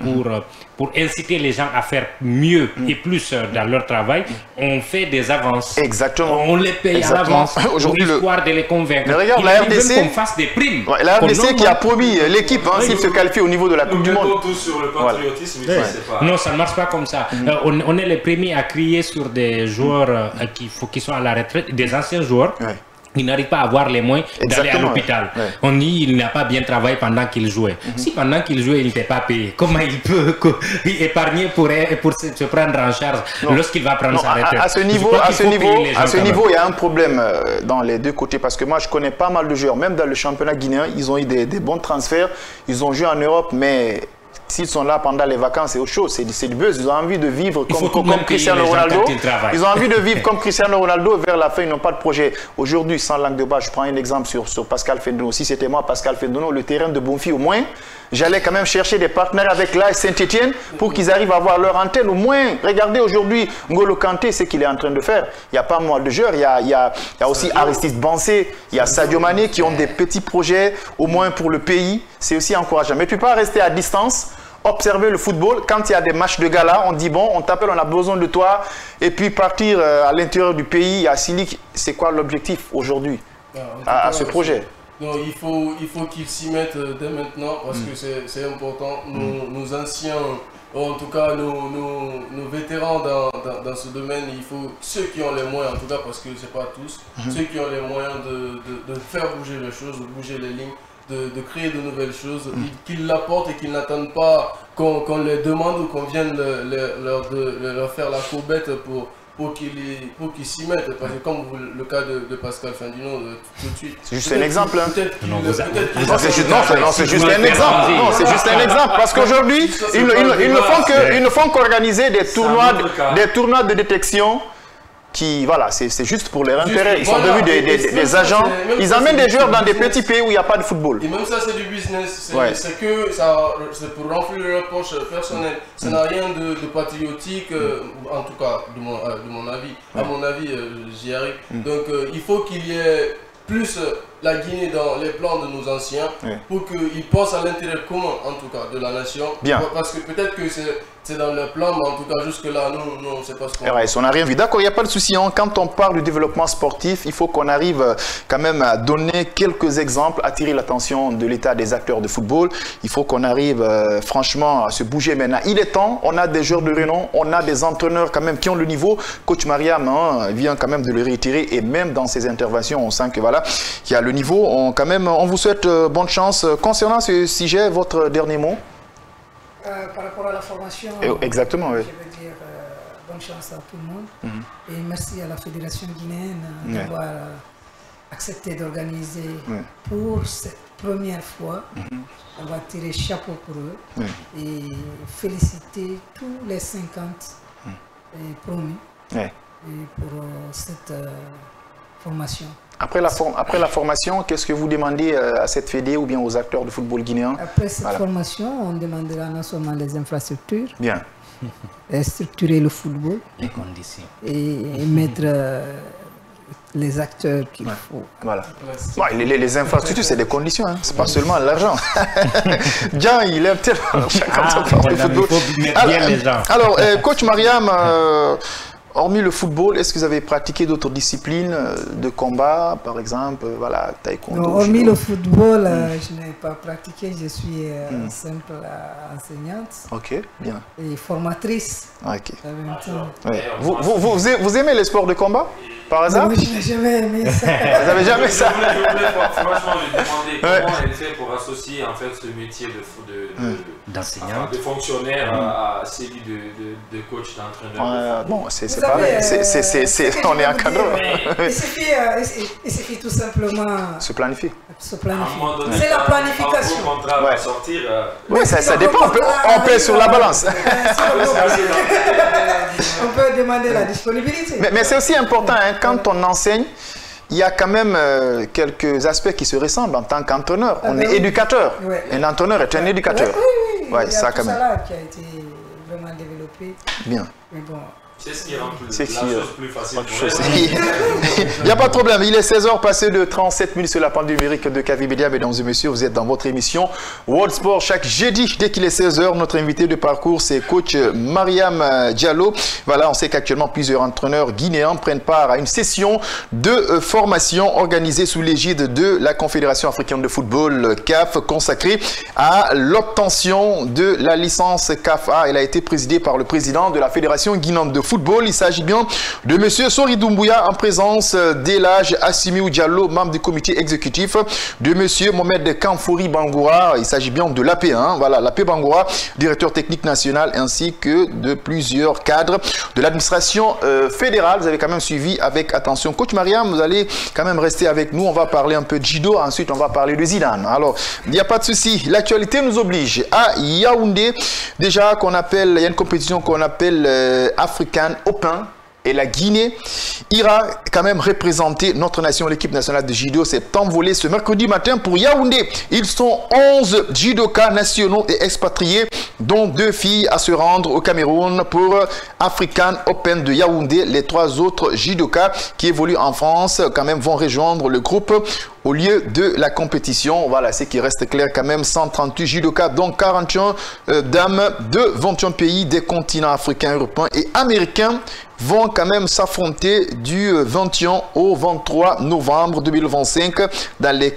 pour inciter les gens à faire mieux et plus dans leur travail, on fait des avances. Exactement. On les paye à l'avance pour l'espoir de les convaincre. Mais regarde, la RDC, qu'on fasse des primes. La RDC qui a promis l'équipe s'il se qualifie au niveau de la Coupe du Monde. Tous sur le patriotisme, Non, ça ne marche pas comme ça. On est les premiers à crier sur des joueurs qui sont à la retraite, des anciens joueurs. Il n'arrive pas à avoir les moyens d'aller à l'hôpital. On dit qu'il n'a pas bien travaillé pendant qu'il jouait. Si pendant qu'il jouait, il n'était pas payé, comment il peut épargner pour se prendre en charge lorsqu'il va prendre sa retraite? À ce niveau, il y a un problème dans les deux côtés, parce que moi, je connais pas mal de joueurs, même dans le championnat guinéen, ils ont eu des bons transferts, ils ont joué en Europe, mais... S'ils sont là pendant les vacances, c'est autre chose, c'est du buzz. Ils ont envie de vivre comme Cristiano Ronaldo. Ils ont envie de vivre comme Cristiano Ronaldo. Vers la fin, ils n'ont pas de projet. Aujourd'hui, sans langue de bas, je prends un exemple sur Pascal Fendono. Si c'était moi, Pascal Fendono, le terrain de Bonfi, au moins, j'allais quand même chercher des partenaires avec l'AS Saint-Etienne pour qu'ils arrivent à avoir leur antenne. Au moins, regardez aujourd'hui, N'Golo Kanté, ce qu'il est en train de faire. Il n'y a pas mal de joueurs. Il y a aussi Aristide Bansé, il y a Sadio Mané qui ont des petits projets, au moins pour le pays. C'est aussi encourageant. Mais tu ne peux pas rester à distance, observer le football. Quand il y a des matchs de gala, on dit bon, on t'appelle, on a besoin de toi. Et puis partir à l'intérieur du pays, à Silik, c'est quoi l'objectif aujourd'hui à ce projet? Non, il faut qu'ils s'y mettent dès maintenant, parce que c'est important. Nos anciens, en tout cas nos vétérans dans ce domaine, il faut ceux qui ont les moyens, en tout cas parce que c'est pas tous, ceux qui ont les moyens de faire bouger les choses, de bouger les lignes, de créer de nouvelles choses, qu'ils l'apportent et qu'ils n'attendent pas qu'on les demande ou qu'on vienne leur faire la courbette pour qu'ils s'y mettent. Parce que comme le cas de Pascal Fendono, tout de suite. C'est juste un exemple. Non, c'est juste un exemple. Non, c'est juste un exemple. Parce qu'aujourd'hui, ils ne font qu'organiser des tournois de détection. Voilà, c'est juste pour leur intérêt. Ils sont devenus des agents. Ils amènent des joueurs dans des petits pays où il n'y a pas de football. Et même ça, c'est du business. C'est pour remplir leur poche personnelle. Ça n'a rien de patriotique, en tout cas, de mon avis. À mon avis, j'y arrive. Donc, il faut qu'il y ait plus la Guinée dans les plans de nos anciens pour qu'ils pensent à l'intérêt commun, en tout cas, de la nation. Bien. Parce que peut-être que c'est dans le plan, mais en tout cas, jusque-là, nous, on ne sait pas ce qu'on fait. On n'a rien vu. D'accord, il n'y a pas de souci. Hein. Quand on parle du développement sportif, il faut qu'on arrive quand même à donner quelques exemples, attirer l'attention de l'État des acteurs de football. Il faut qu'on arrive franchement à se bouger maintenant. Il est temps, on a des joueurs de renom, on a des entraîneurs quand même qui ont le niveau. Coach Mariam vient quand même de le réitérer et même dans ses interventions, on sent que voilà, il y a le niveau. On vous souhaite bonne chance. Concernant ce sujet, votre dernier mot? Par rapport à la formation, exactement, oui. Je veux dire bonne chance à tout le monde et merci à la Fédération guinéenne d'avoir accepté d'organiser pour cette première fois. On va tirer chapeau pour eux et féliciter tous les 50 promus et pour cette formation. Après la formation, qu'est-ce que vous demandez à cette fédé ou bien aux acteurs de football guinéen? Après cette formation, on demandera non seulement les infrastructures, bien, structurer le football, les conditions et mettre les acteurs qu'il faut. Voilà. Les infrastructures, c'est des conditions, hein. C'est pas seulement l'argent. Jean, il aime tellement il faut mettre bien les gens. Alors, coach Mariam, hormis le football, est-ce que vous avez pratiqué d'autres disciplines de combat, par exemple, voilà, taekwondo? Non, hormis le football, je n'ai pas pratiqué. Je suis simple enseignante. Ok, bien. Et formatrice. Ok. En même temps. Ouais. Vous aimez les sports de combat, par hasard? Non, je n'ai jamais aimé ça. Vous n'avez jamais ça? Je voulais franchement lui demander comment elle fait pour associer en fait ce métier d'enseignant, de fonctionnaire à celui de coach, d'entraîneur. Bon, c'est pareil. On est encadré. Il suffit tout simplement se planifier. C'est la planification. Un contrat va sortir. Oui, ça dépend. On peut sur la balance. On peut demander la disponibilité. Mais c'est aussi important, hein, quand on enseigne, il y a quand même quelques aspects qui se ressemblent en tant qu'entraîneur. On est éducateur. Un entraîneur est un éducateur. Oui, ouais, ça quand même. Qui a été vraiment développé. Bien. Mais bon. C'est ce qui rend la chose plus facile pour Il n'y a pas de problème. Il est 16h passé de 37 minutes sur la pente numérique de Kavi Media. Mesdames et messieurs, vous êtes dans votre émission World Sport chaque jeudi. Dès qu'il est 16h, notre invité de parcours, c'est coach Mariam Diallo. Voilà, on sait qu'actuellement, plusieurs entraîneurs guinéens prennent part à une session de formation organisée sous l'égide de la Confédération africaine de football, CAF, consacrée à l'obtention de la licence CAF-A. Elle a été présidée par le président de la Fédération guinéenne de football. Il s'agit bien de M. Sori Doumbouya en présence d'Elhaj Assimiou Diallo, membre du comité exécutif, de M. Mohamed Kamfouri Bangoura. Il s'agit bien de l'AP1, voilà, l'AP Bangoura, directeur technique national, ainsi que de plusieurs cadres de l'administration fédérale. Vous avez quand même suivi avec attention. Coach Mariam, vous allez quand même rester avec nous. On va parler un peu de judo, ensuite on va parler de Zidane. Alors, il n'y a pas de souci. L'actualité nous oblige à Yaoundé, déjà il y a une compétition qu'on appelle African Open, et la Guinée ira quand même représenter notre nation. L'équipe nationale de judo s'est envolée ce mercredi matin pour Yaoundé. Ils sont 11 judokas nationaux et expatriés, dont 2 filles à se rendre au Cameroun pour African Open de Yaoundé. Les 3 autres judokas qui évoluent en France quand même vont rejoindre le groupe au lieu de la compétition. Voilà, ce qui reste clair quand même, 138 judokas, dont 41 dames de 21 pays des continents africains, européens et américains vont quand même s'affronter du 21 au 23 novembre 2025 dans les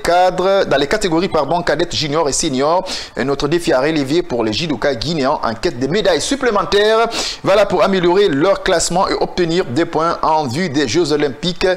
catégories cadettes, juniors et seniors. Et notre défi à relever pour les judokas guinéens en quête de médailles supplémentaires, voilà, pour améliorer leur classement et obtenir des points en vue des Jeux Olympiques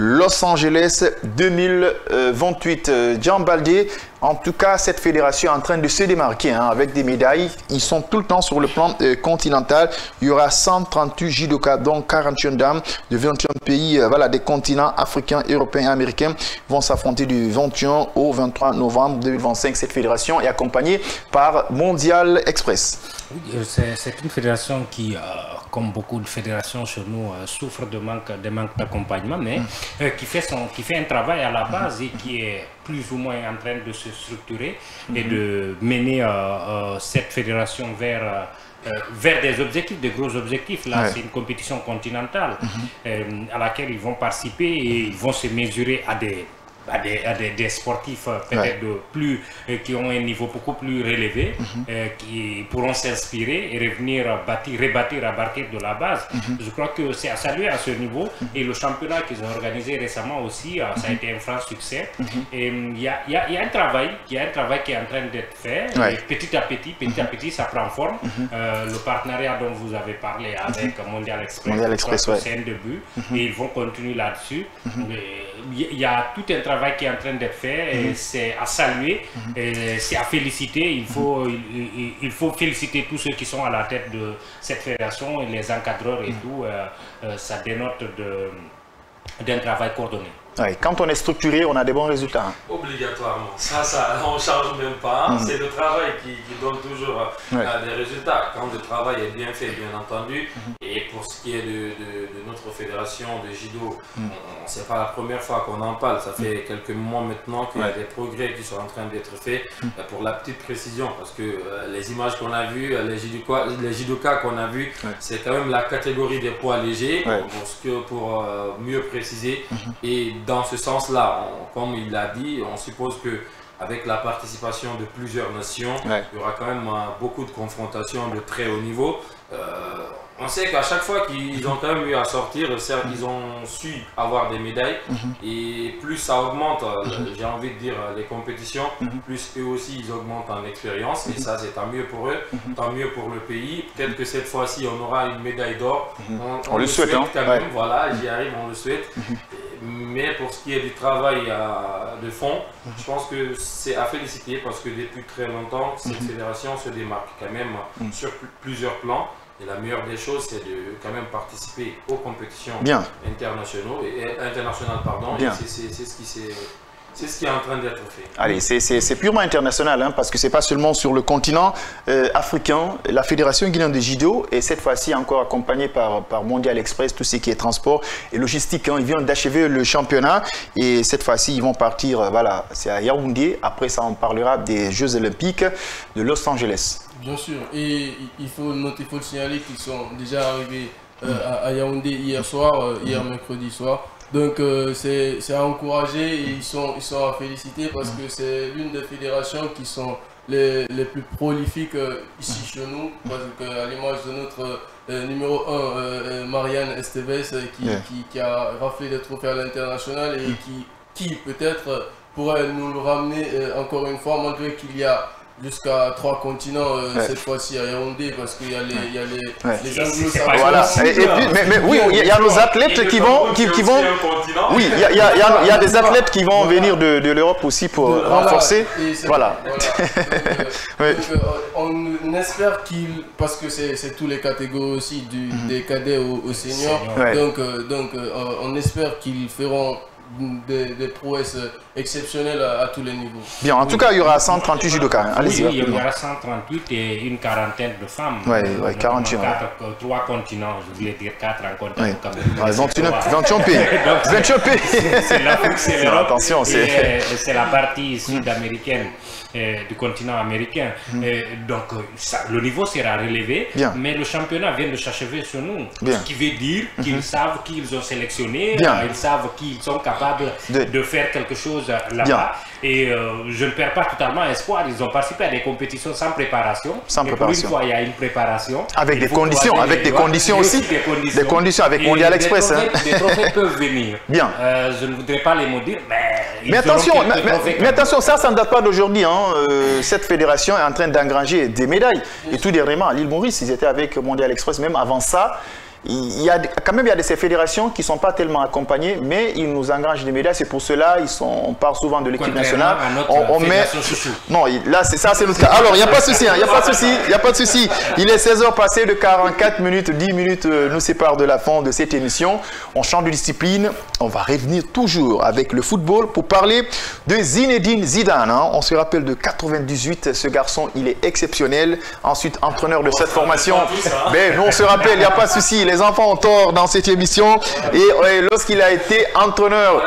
Los Angeles 2028. Jean Baldé, en tout cas, cette fédération est en train de se démarquer avec des médailles. Ils sont tout le temps sur le plan continental. Il y aura 138 judokas, dont 41 dames de 21 pays, voilà, des continents africains, européens et américains vont s'affronter du 21 au 23 novembre 2025. Cette fédération est accompagnée par Mondial Express. Oui, c'est une fédération qui, comme beaucoup de fédérations chez nous, souffre de manque d'accompagnement, mais qui fait un travail à la base et qui est plus ou moins en train de se structurer et de mener cette fédération vers des objectifs, des gros objectifs. Là, c'est une compétition continentale à laquelle ils vont participer et ils vont se mesurer à des sportifs peut-être qui ont un niveau beaucoup plus relevé, qui pourront s'inspirer et revenir rebâtir à partir de la base. Je crois que c'est à saluer à ce niveau. Et le championnat qu'ils ont organisé récemment aussi, ça a été un franc succès. Et il y a un travail qui est en train d'être fait. Et petit à petit, ça prend forme. Le partenariat dont vous avez parlé avec Mondial Express, c'est un début. Et ils vont continuer là-dessus. Il y a tout un travail qui est en train d'être fait. Et c'est à saluer, c'est à féliciter. Il faut féliciter tous ceux qui sont à la tête de cette fédération et les encadreurs et tout. Ça dénote d'un travail coordonné. Ouais, quand on est structuré, on a des bons résultats. Hein. Obligatoirement. Ça, on ne change même pas. C'est le travail qui donne toujours des résultats. Quand le travail est bien fait, bien entendu. Et pour ce qui est de notre fédération de judo, ce n'est pas la première fois qu'on en parle. Ça fait quelques mois maintenant qu'il y a des progrès qui sont en train d'être faits. Pour la petite précision, parce que les images qu'on a vues, les judokas qu'on a vus, c'est quand même la catégorie des poids légers, pour mieux préciser. Et dans ce sens-là, comme il l'a dit, on suppose que avec la participation de plusieurs nations, il y aura quand même beaucoup de confrontations de très haut niveau. On sait qu'à chaque fois qu'ils ont quand même eu à sortir, certes ils ont su avoir des médailles et plus ça augmente, j'ai envie de dire, les compétitions, plus eux aussi ils augmentent en expérience et ça c'est tant mieux pour eux, tant mieux pour le pays. Peut-être que cette fois-ci on aura une médaille d'or, on le souhaite quand même, voilà, j'y arrive, on le souhaite. Mais pour ce qui est du travail de fond, je pense que c'est à féliciter parce que depuis très longtemps, cette fédération se démarque quand même sur plusieurs plans. Et la meilleure des choses, c'est de quand même participer aux compétitions internationales. C'est ce qui est en train d'être fait. Allez, c'est purement international, hein, parce que ce n'est pas seulement sur le continent africain. La Fédération guinéenne de judo est cette fois-ci encore accompagnée par Mondial Express, tout ce qui est transport et logistique. Hein. Ils viennent d'achever le championnat et cette fois-ci, ils vont partir, voilà, c'est à Yaoundé. Après ça, on parlera des Jeux Olympiques de Los Angeles. Bien sûr, et il faut le signaler qu'ils sont déjà arrivés à Yaoundé hier soir, hier mercredi soir. Donc c'est à encourager et ils sont à féliciter parce que c'est l'une des fédérations qui sont les plus prolifiques ici chez nous. Parce qu'à l'image de notre numéro 1, Marianne Esteves, qui a raflé des trophées à l'international et qui peut-être pourrait nous le ramener encore une fois, malgré qu'il y a jusqu'à 3 continents cette fois-ci à Yaoundé parce qu'il y a les anglo-saxons. Voilà. Et puis, mais oui, il y a nos athlètes qui vont oui, il y a des athlètes qui vont venir de l'Europe aussi pour renforcer. Voilà. Donc, on espère parce que c'est tous les catégories aussi des cadets aux seniors. Donc on espère qu'ils feront des prouesses exceptionnelles à tous les niveaux. Bien, en tout cas, il y aura 138 judokas. Hein. Oui, il y aura 138 et une quarantaine de femmes. Oui, 41. 3 continents, je voulais dire 4 en comptant le Cameroun. 21 pays. 21 pays. C'est l'Afrique, c'est l'Europe. Attention, c'est la partie sud-américaine du continent américain. Donc, le niveau sera relevé, mais le championnat vient de s'achever sur nous. Ce qui veut dire qu'ils savent qui ils ont sélectionné, ils savent qu'ils sont capables de faire quelque chose là-bas. Et je ne perds pas totalement espoir. Ils ont participé à des compétitions sans préparation. Pour une fois, il y a une préparation. Avec des conditions, aussi. Des conditions avec Mondial Express. Les trophées peuvent venir. Bien. Je ne voudrais pas les maudire, mais attention, ça ne date pas d'aujourd'hui. Hein. Cette fédération est en train d'engranger des médailles. Et tout dernièrement, à l'île Maurice, ils étaient avec Mondial Express. Même avant ça, il y a de ces fédérations qui ne sont pas tellement accompagnées, mais ils nous engrangent des médailles. C'est pour cela on parle souvent de l'équipe nationale. On met... Non, là, c'est notre cas. Alors, il n'y a pas de souci. Il n'y a pas de souci. Il est 16h passé de 44 minutes. 10 minutes nous séparent de la fin de cette émission. On change de discipline. On va revenir toujours avec le football pour parler de Zinedine Zidane. Hein. On se rappelle de 98. Ce garçon, il est exceptionnel. Ensuite, entraîneur de cette formation. Ben, nous, on se rappelle, il n'y a pas de souci. les enfants ont tort dans cette émission. Et lorsqu'il a été entraîneur,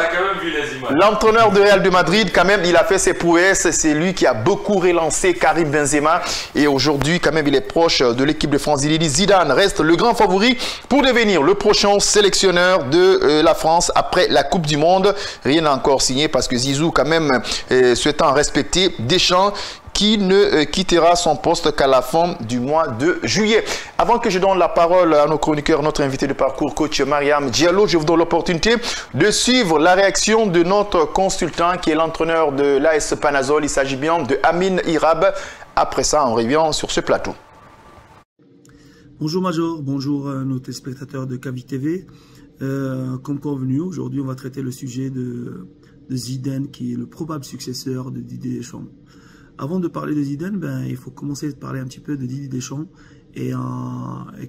l'entraîneur de Real de Madrid, quand même, il a fait ses prouesses. C'est lui qui a beaucoup relancé Karim Benzema. Et aujourd'hui, quand même, il est proche de l'équipe de France. Il dit Zidane reste le grand favori pour devenir le prochain sélectionneur de la France après la Coupe du Monde. Rien n'a encore signé parce que Zizou, quand même, souhaitant respecter Deschamps, qui ne quittera son poste qu'à la fin du mois de juillet. Avant que je donne la parole à nos chroniqueurs, notre invité de parcours, coach Mariam Diallo, je vous donne l'opportunité de suivre la réaction de notre consultant qui est l'entraîneur de l'AS Panazol. Il s'agit bien de Amin Irab. Après ça, on revient sur ce plateau. Bonjour Major, bonjour à nos téléspectateurs de Kavi TV. Comme convenu, aujourd'hui on va traiter le sujet de Zidane, qui est le probable successeur de Didier Deschamps. Avant de parler de Zidane, il faut commencer par parler un petit peu de Didier Deschamps et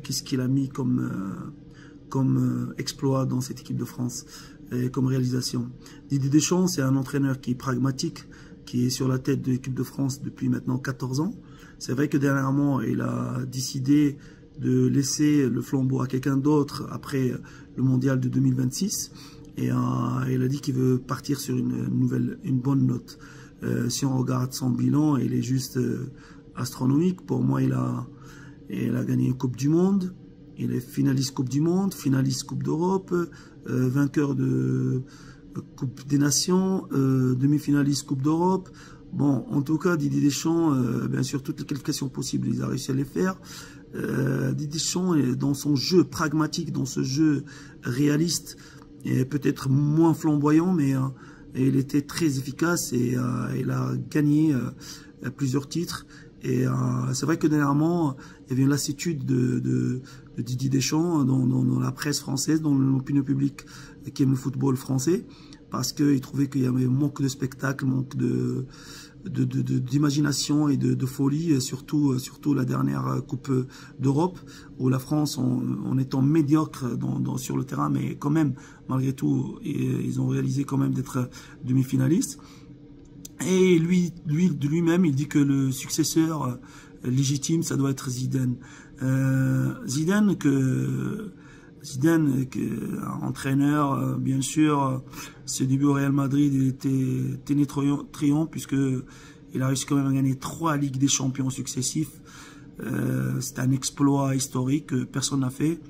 qu'est-ce qu'il a mis comme exploit dans cette équipe de France, et comme réalisation. Didier Deschamps, c'est un entraîneur qui est pragmatique, qui est sur la tête de l'équipe de France depuis maintenant 14 ans. C'est vrai que dernièrement, il a décidé de laisser le flambeau à quelqu'un d'autre après le mondial de 2026. Et il a dit qu'il veut partir sur une bonne note. Si on regarde son bilan, il est juste astronomique. Pour moi, il a gagné une Coupe du Monde. Il est finaliste Coupe du Monde, finaliste Coupe d'Europe, vainqueur de Coupe des Nations, demi-finaliste Coupe d'Europe. Bon, en tout cas, Didier Deschamps, bien sûr, toutes les qualifications possibles, il a réussi à les faire. Didier Deschamps, dans son jeu pragmatique, dans ce jeu réaliste, et peut-être moins flamboyant, mais il était très efficace et il a gagné plusieurs titres. Et c'est vrai que dernièrement, il y avait une lassitude de Didier Deschamps dans la presse française, dans l'opinion publique qui aime le football français, parce qu'il trouvait qu'il y avait un manque de spectacle, manque d'imagination et de folie, surtout la dernière Coupe d'Europe, où la France, en étant médiocre sur le terrain, mais quand même, malgré tout, ils ont réalisé quand même d'être demi-finalistes. Et lui-même, il dit que le successeur légitime, ça doit être Zidane. Zidane, entraîneur, bien sûr, ses débuts au Real Madrid, il était ténébriant puisque il a réussi quand même à gagner 3 Ligues des Champions successifs. C'est un exploit historique que personne n'a fait.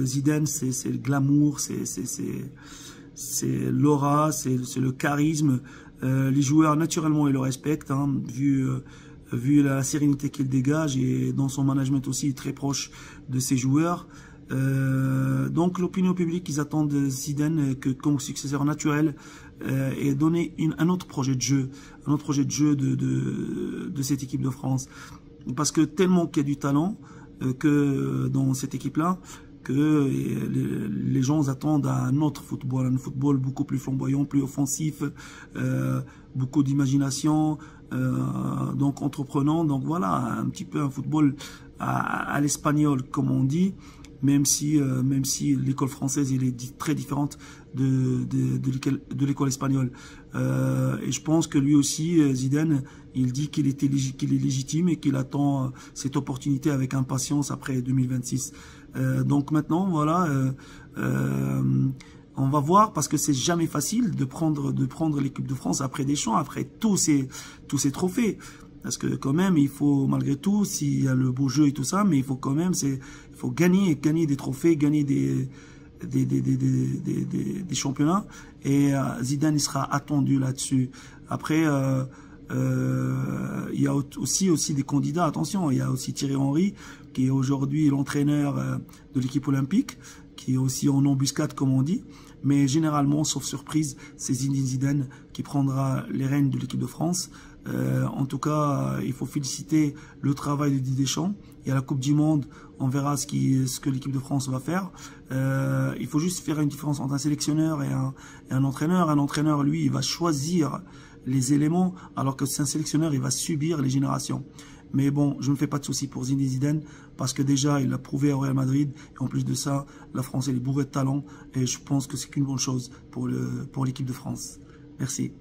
Zidane, c'est le glamour, c'est l'aura, c'est le charisme. Les joueurs, naturellement, ils le respectent, hein, vu la sérénité qu'il dégage, et dans son management aussi, très proche de ses joueurs. Donc l'opinion publique, ils attendent Zidane comme successeur naturel et donner un autre projet de jeu, de cette équipe de France, parce que tellement qu'il y a du talent que dans cette équipe-là, que les gens attendent à un autre football, un football beaucoup plus flamboyant, plus offensif, beaucoup d'imagination, donc entreprenant. Donc voilà, un petit peu un football à l'espagnol, comme on dit. Même si l'école française est très différente de l'école espagnole. Et je pense que lui aussi, Zidane, il dit qu'il est légitime et qu'il attend cette opportunité avec impatience après 2026. Donc maintenant, voilà, on va voir, parce que c'est jamais facile de prendre l'équipe de France après Deschamps, après tous ces trophées. Parce que quand même, il faut, malgré tout, s'il y a le beau jeu et tout ça, mais il faut quand même, il faut gagner des trophées, gagner des championnats. Et Zidane, il sera attendu là-dessus. Après, il y a aussi des candidats. Attention, il y a aussi Thierry Henry, qui est aujourd'hui l'entraîneur de l'équipe olympique, qui est aussi en embuscade, comme on dit. Mais généralement, sauf surprise, c'est Zidane qui prendra les rênes de l'équipe de France. En tout cas, il faut féliciter le travail de Didier Deschamps. Il y a la Coupe du Monde, on verra ce que l'équipe de France va faire. Il faut juste faire une différence entre un sélectionneur et un entraîneur. Un entraîneur, lui, il va choisir les éléments, alors que c'est un sélectionneur, il va subir les générations. Mais bon, je ne me fais pas de soucis pour Zidane, parce que déjà, il l'a prouvé au Real Madrid. Et en plus de ça, la France, elle est bourrée de talent. Et je pense que c'est qu'une bonne chose pour l'équipe de France. Merci.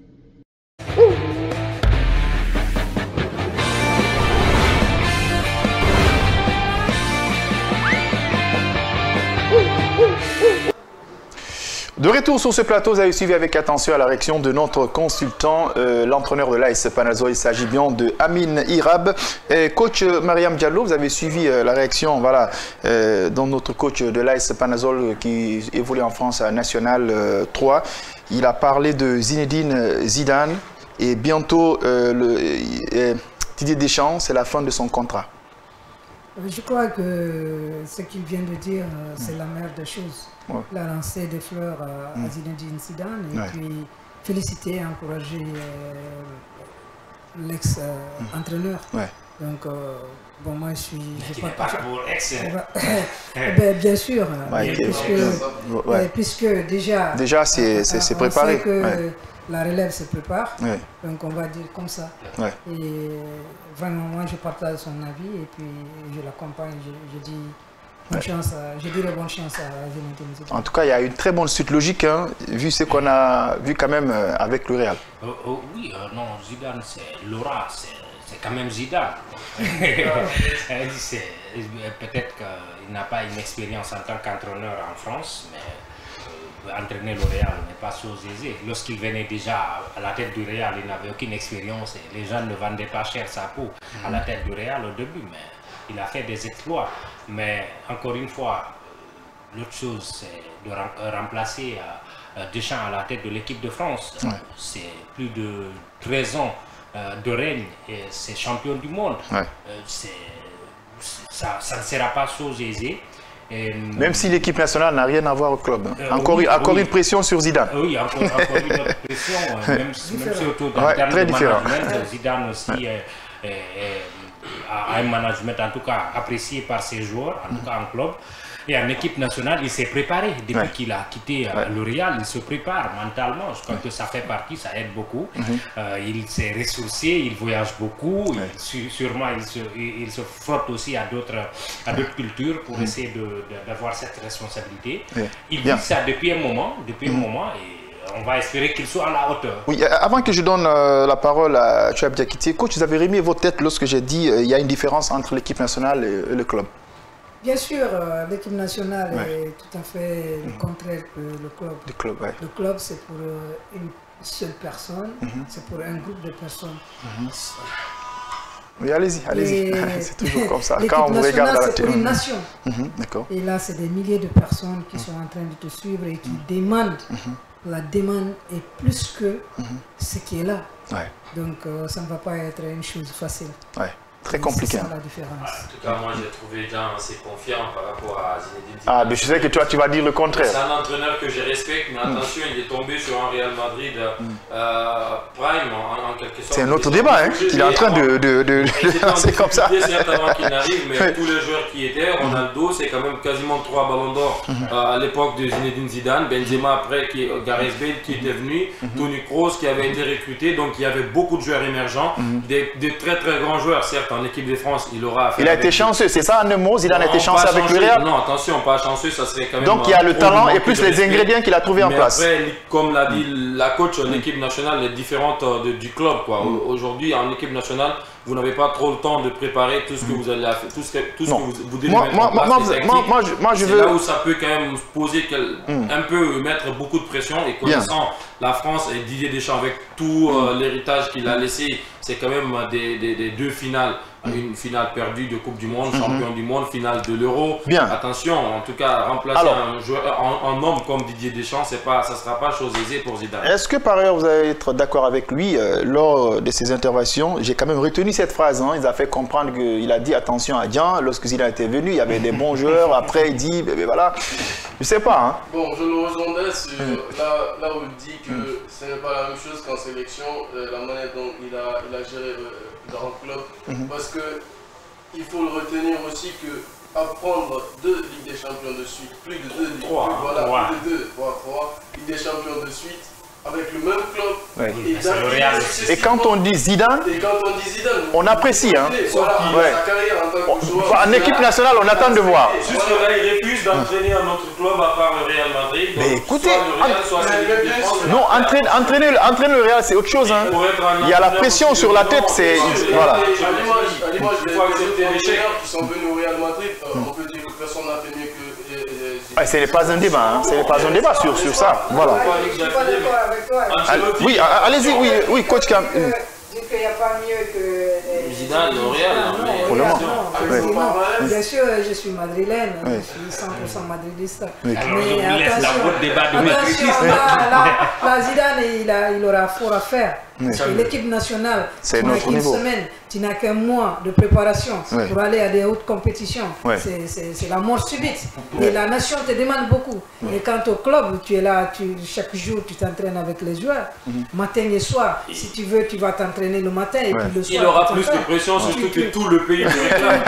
De retour sur ce plateau, vous avez suivi avec attention à la réaction de notre consultant, l'entraîneur de l'AS Panazol. Il s'agit bien de Amin Irab. Et coach Mariam Diallo, vous avez suivi la réaction voilà, dans notre coach de l'AS Panazol qui évolue en France à National 3. Il a parlé de Zinedine Zidane et bientôt Didier Deschamps, c'est la fin de son contrat. Je crois que ce qu'il vient de dire, c'est la meilleure des choses. Ouais. Il a lancé des fleurs à Zinedine Zidane et puis féliciter, encourager l'ex-entraîneur. Donc, bon, moi je suis... pas pour ex. Bien sûr, puisque déjà... Déjà, c'est préparé. Que la relève se prépare, donc on va dire comme ça. Et vraiment, moi je partage son avis et puis je l'accompagne, je dis... Bonne chance, je dirais bonne chance à Zinedine Zidane. En tout cas, il y a une très bonne suite logique, hein, vu ce qu'on a vu quand même avec le Real. Oui, non, Zidane, c'est Laura, c'est quand même Zidane. Peut-être qu'il n'a pas une expérience en tant qu'entraîneur en France, mais entraîner le Real n'est pas chose aisée. Lorsqu'il venait déjà à la tête du Real, il n'avait aucune expérience et les gens ne vendaient pas cher sa peau à la tête du Real au début, mais il a fait des exploits. Mais encore une fois, l'autre chose, c'est de remplacer Deschamps à la tête de l'équipe de France. C'est plus de 13 ans de règne et c'est champion du monde. Ça ne sera pas chose aisée. Même si l'équipe nationale n'a rien à voir au club. Encore une pression sur Zidane. Oui, encore une autre pression, même si autour d'un terme de management, Zidane aussi a un management en tout cas apprécié par ses joueurs, en tout cas en club. Et en équipe nationale, il s'est préparé. Depuis qu'il a quitté le Real, il se prépare mentalement. Je crois que ça fait partie, ça aide beaucoup. Il s'est ressourcé, il voyage beaucoup. Sûrement, il se frotte aussi à d'autres cultures pour essayer d'avoir cette responsabilité. Il vit ça depuis un moment, et on va espérer qu'il soit à la hauteur. Oui, avant que je donne la parole à Chouab Diakité, coach, vous avez remis vos têtes lorsque j'ai dit qu'il y a une différence entre l'équipe nationale et le club. Bien sûr, l'équipe nationale est tout à fait le contraire que le club. Le club, c'est pour une seule personne, c'est pour un groupe de personnes. Oui, allez-y. C'est toujours comme ça. Quand on vous regarde c'est pour une nation. Et là, c'est des milliers de personnes qui sont en train de te suivre et qui demandent. La demande est plus que ce qui est là. Donc, ça ne va pas être une chose facile. Très compliqué. C'est ça la différence. En tout cas, moi, j'ai trouvé Jean assez confiant par rapport à Zinedine Zidane. Ah, mais je sais que toi, tu vas dire le contraire. C'est un entraîneur que je respecte, mais attention, il est tombé sur un Real Madrid prime, en quelque sorte. C'est un autre débat, hein, qu'il est en train de c'est comme ça. C'est avant qu'il n'arrive, mais tous les joueurs qui étaient, Ronaldo, c'est quand même quasiment 3 ballons d'or à l'époque de Zinedine Zidane, Benzema après, Gareth Bale qui était venu, Toni Kroos qui avait été recruté, donc il y avait beaucoup de joueurs émergents, des très très grands joueurs, certes. En équipe de France, il a été chanceux, c'est ça en un mot, Zidane a été chanceux avec le Real? Non, attention, pas chanceux, ça serait quand même... Donc il y a le talent et plus les ingrédients qu'il a trouvés en place. Après, comme l'a dit la coach, l'équipe nationale est différente du club. Aujourd'hui, en équipe nationale, vous n'avez pas trop le temps de préparer tout ce que vous allez faire, tout ce que vous devez mettre en place. Moi, je veux... C'est là où ça peut quand même poser un peu, mettre beaucoup de pression. Et connaissant la France et Didier Deschamps avec tout l'héritage qu'il a laissé, c'est quand même des deux finales. Une finale perdue de Coupe du Monde, champion du monde, finale de l'Euro. Attention, en tout cas, remplacer un homme comme Didier Deschamps, ça ne sera pas chose aisée pour Zidane. Est-ce que par ailleurs vous allez être d'accord avec lui lors de ses interventions? J'ai quand même retenu cette phrase. Il a fait comprendre qu'il a dit attention à Dian. Lorsque Zidane était venu, il y avait des bons joueurs. Après, il dit voilà. Je sais pas. Bon, je le rejoindrai sur là où il dit que ce n'est pas la même chose qu'en sélection, la manière dont il a géré dans le club. Parce que il faut le retenir aussi que apprendre 2 Ligues des Champions de suite, plus de 2 Ligues, Ligues des Champions de suite, avec le même club. Et quand on dit Zidane, on apprécie. Sa carrière en tant que joueur. En équipe nationale, on attend de voir. Juste que là, il refuse d'entraîner un autre club à part le Real Madrid. Mais écoutez, entraîner le Real, c'est autre chose. Il y a la pression sur la tête. Voilà. À l'image des entraîneurs qui sont venus au Real Madrid, on peut dire que personne n'a fait mieux que Ce n'est pas un débat, hein. Ce n'est pas un débat sur ça. Voilà. Je ne suis pas d'accord avec toi. Oui, allez-y, oui, coach Cam. Il n'y a pas mieux que Zidane, Real. Pour le moment. Bien sûr, je suis madrilène, je suis 100% madridiste. Alors, je vous laisse la votre débat de attention, là, Zidane, il aura fort à faire. Parce que l'équipe nationale, tu n'as qu'une semaine, tu n'as qu'un mois de préparation pour aller à des hautes compétitions. C'est la mort subite. Et la nation te demande beaucoup. Et quant au club, tu es là, chaque jour, tu t'entraînes avec les joueurs. Matin et soir, si tu veux, tu vas t'entraîner le matin et puis le soir. Il aura plus de pression, surtout que tout le pays.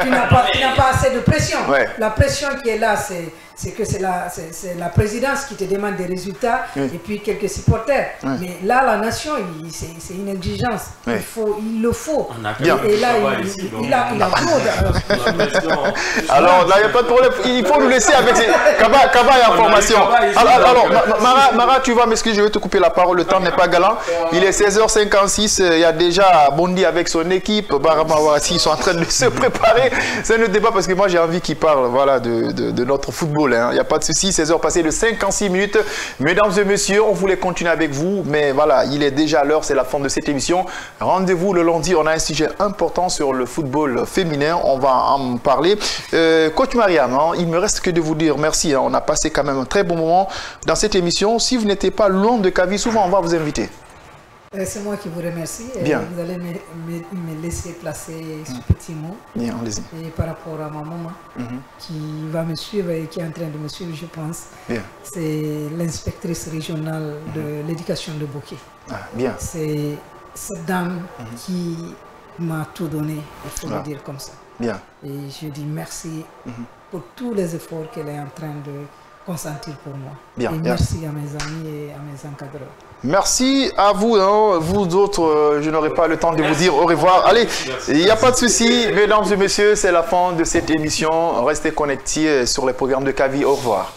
Tu n'as pas assez de pression. La pression qui est là, c'est que c'est la présidence qui te demande des résultats et puis quelques supporters. Mais là, la nation, c'est une exigence. Il le faut. Et là, il a trop. Alors, là, il n'y a pas de problème. Il faut nous laisser avec Kaba et information. Alors, Mara, tu vas m'excuser, je vais te couper la parole. Le temps n'est pas galant. Il est 16h56. Il y a déjà Bondi avec son équipe. Baramawasi, ils sont en train de se préparer. C'est le débat parce que moi, j'ai envie qu'ils parlent de notre football. Il n'y a pas de souci, 16h passées de 56 minutes. Mesdames et messieurs, on voulait continuer avec vous, mais voilà, il est déjà l'heure, c'est la fin de cette émission. Rendez-vous le lundi, on a un sujet important sur le football féminin, on va en parler. Coach Mariam, il ne me reste que de vous dire merci, on a passé quand même un très bon moment dans cette émission. Si vous n'étiez pas loin de Kavi, souvent on va vous inviter. C'est moi qui vous remercie. Bien. Vous allez me laisser placer ce petit mot. Bien, allez-y. Et par rapport à ma maman qui va me suivre et qui est en train de me suivre, je pense. Bien. C'est l'inspectrice régionale de l'éducation de Bouquet. Bien. C'est cette dame qui m'a tout donné, il faut le dire comme ça. Bien. Et je dis merci pour tous les efforts qu'elle est en train de consentir pour moi. Bien. Et merci à mes amis et à mes encadreurs. Merci à vous, vous autres, je n'aurai pas le temps de vous dire au revoir. Allez, il n'y a pas de souci, mesdames et messieurs, c'est la fin de cette émission. Restez connectés sur les programmes de Kavi. Au revoir.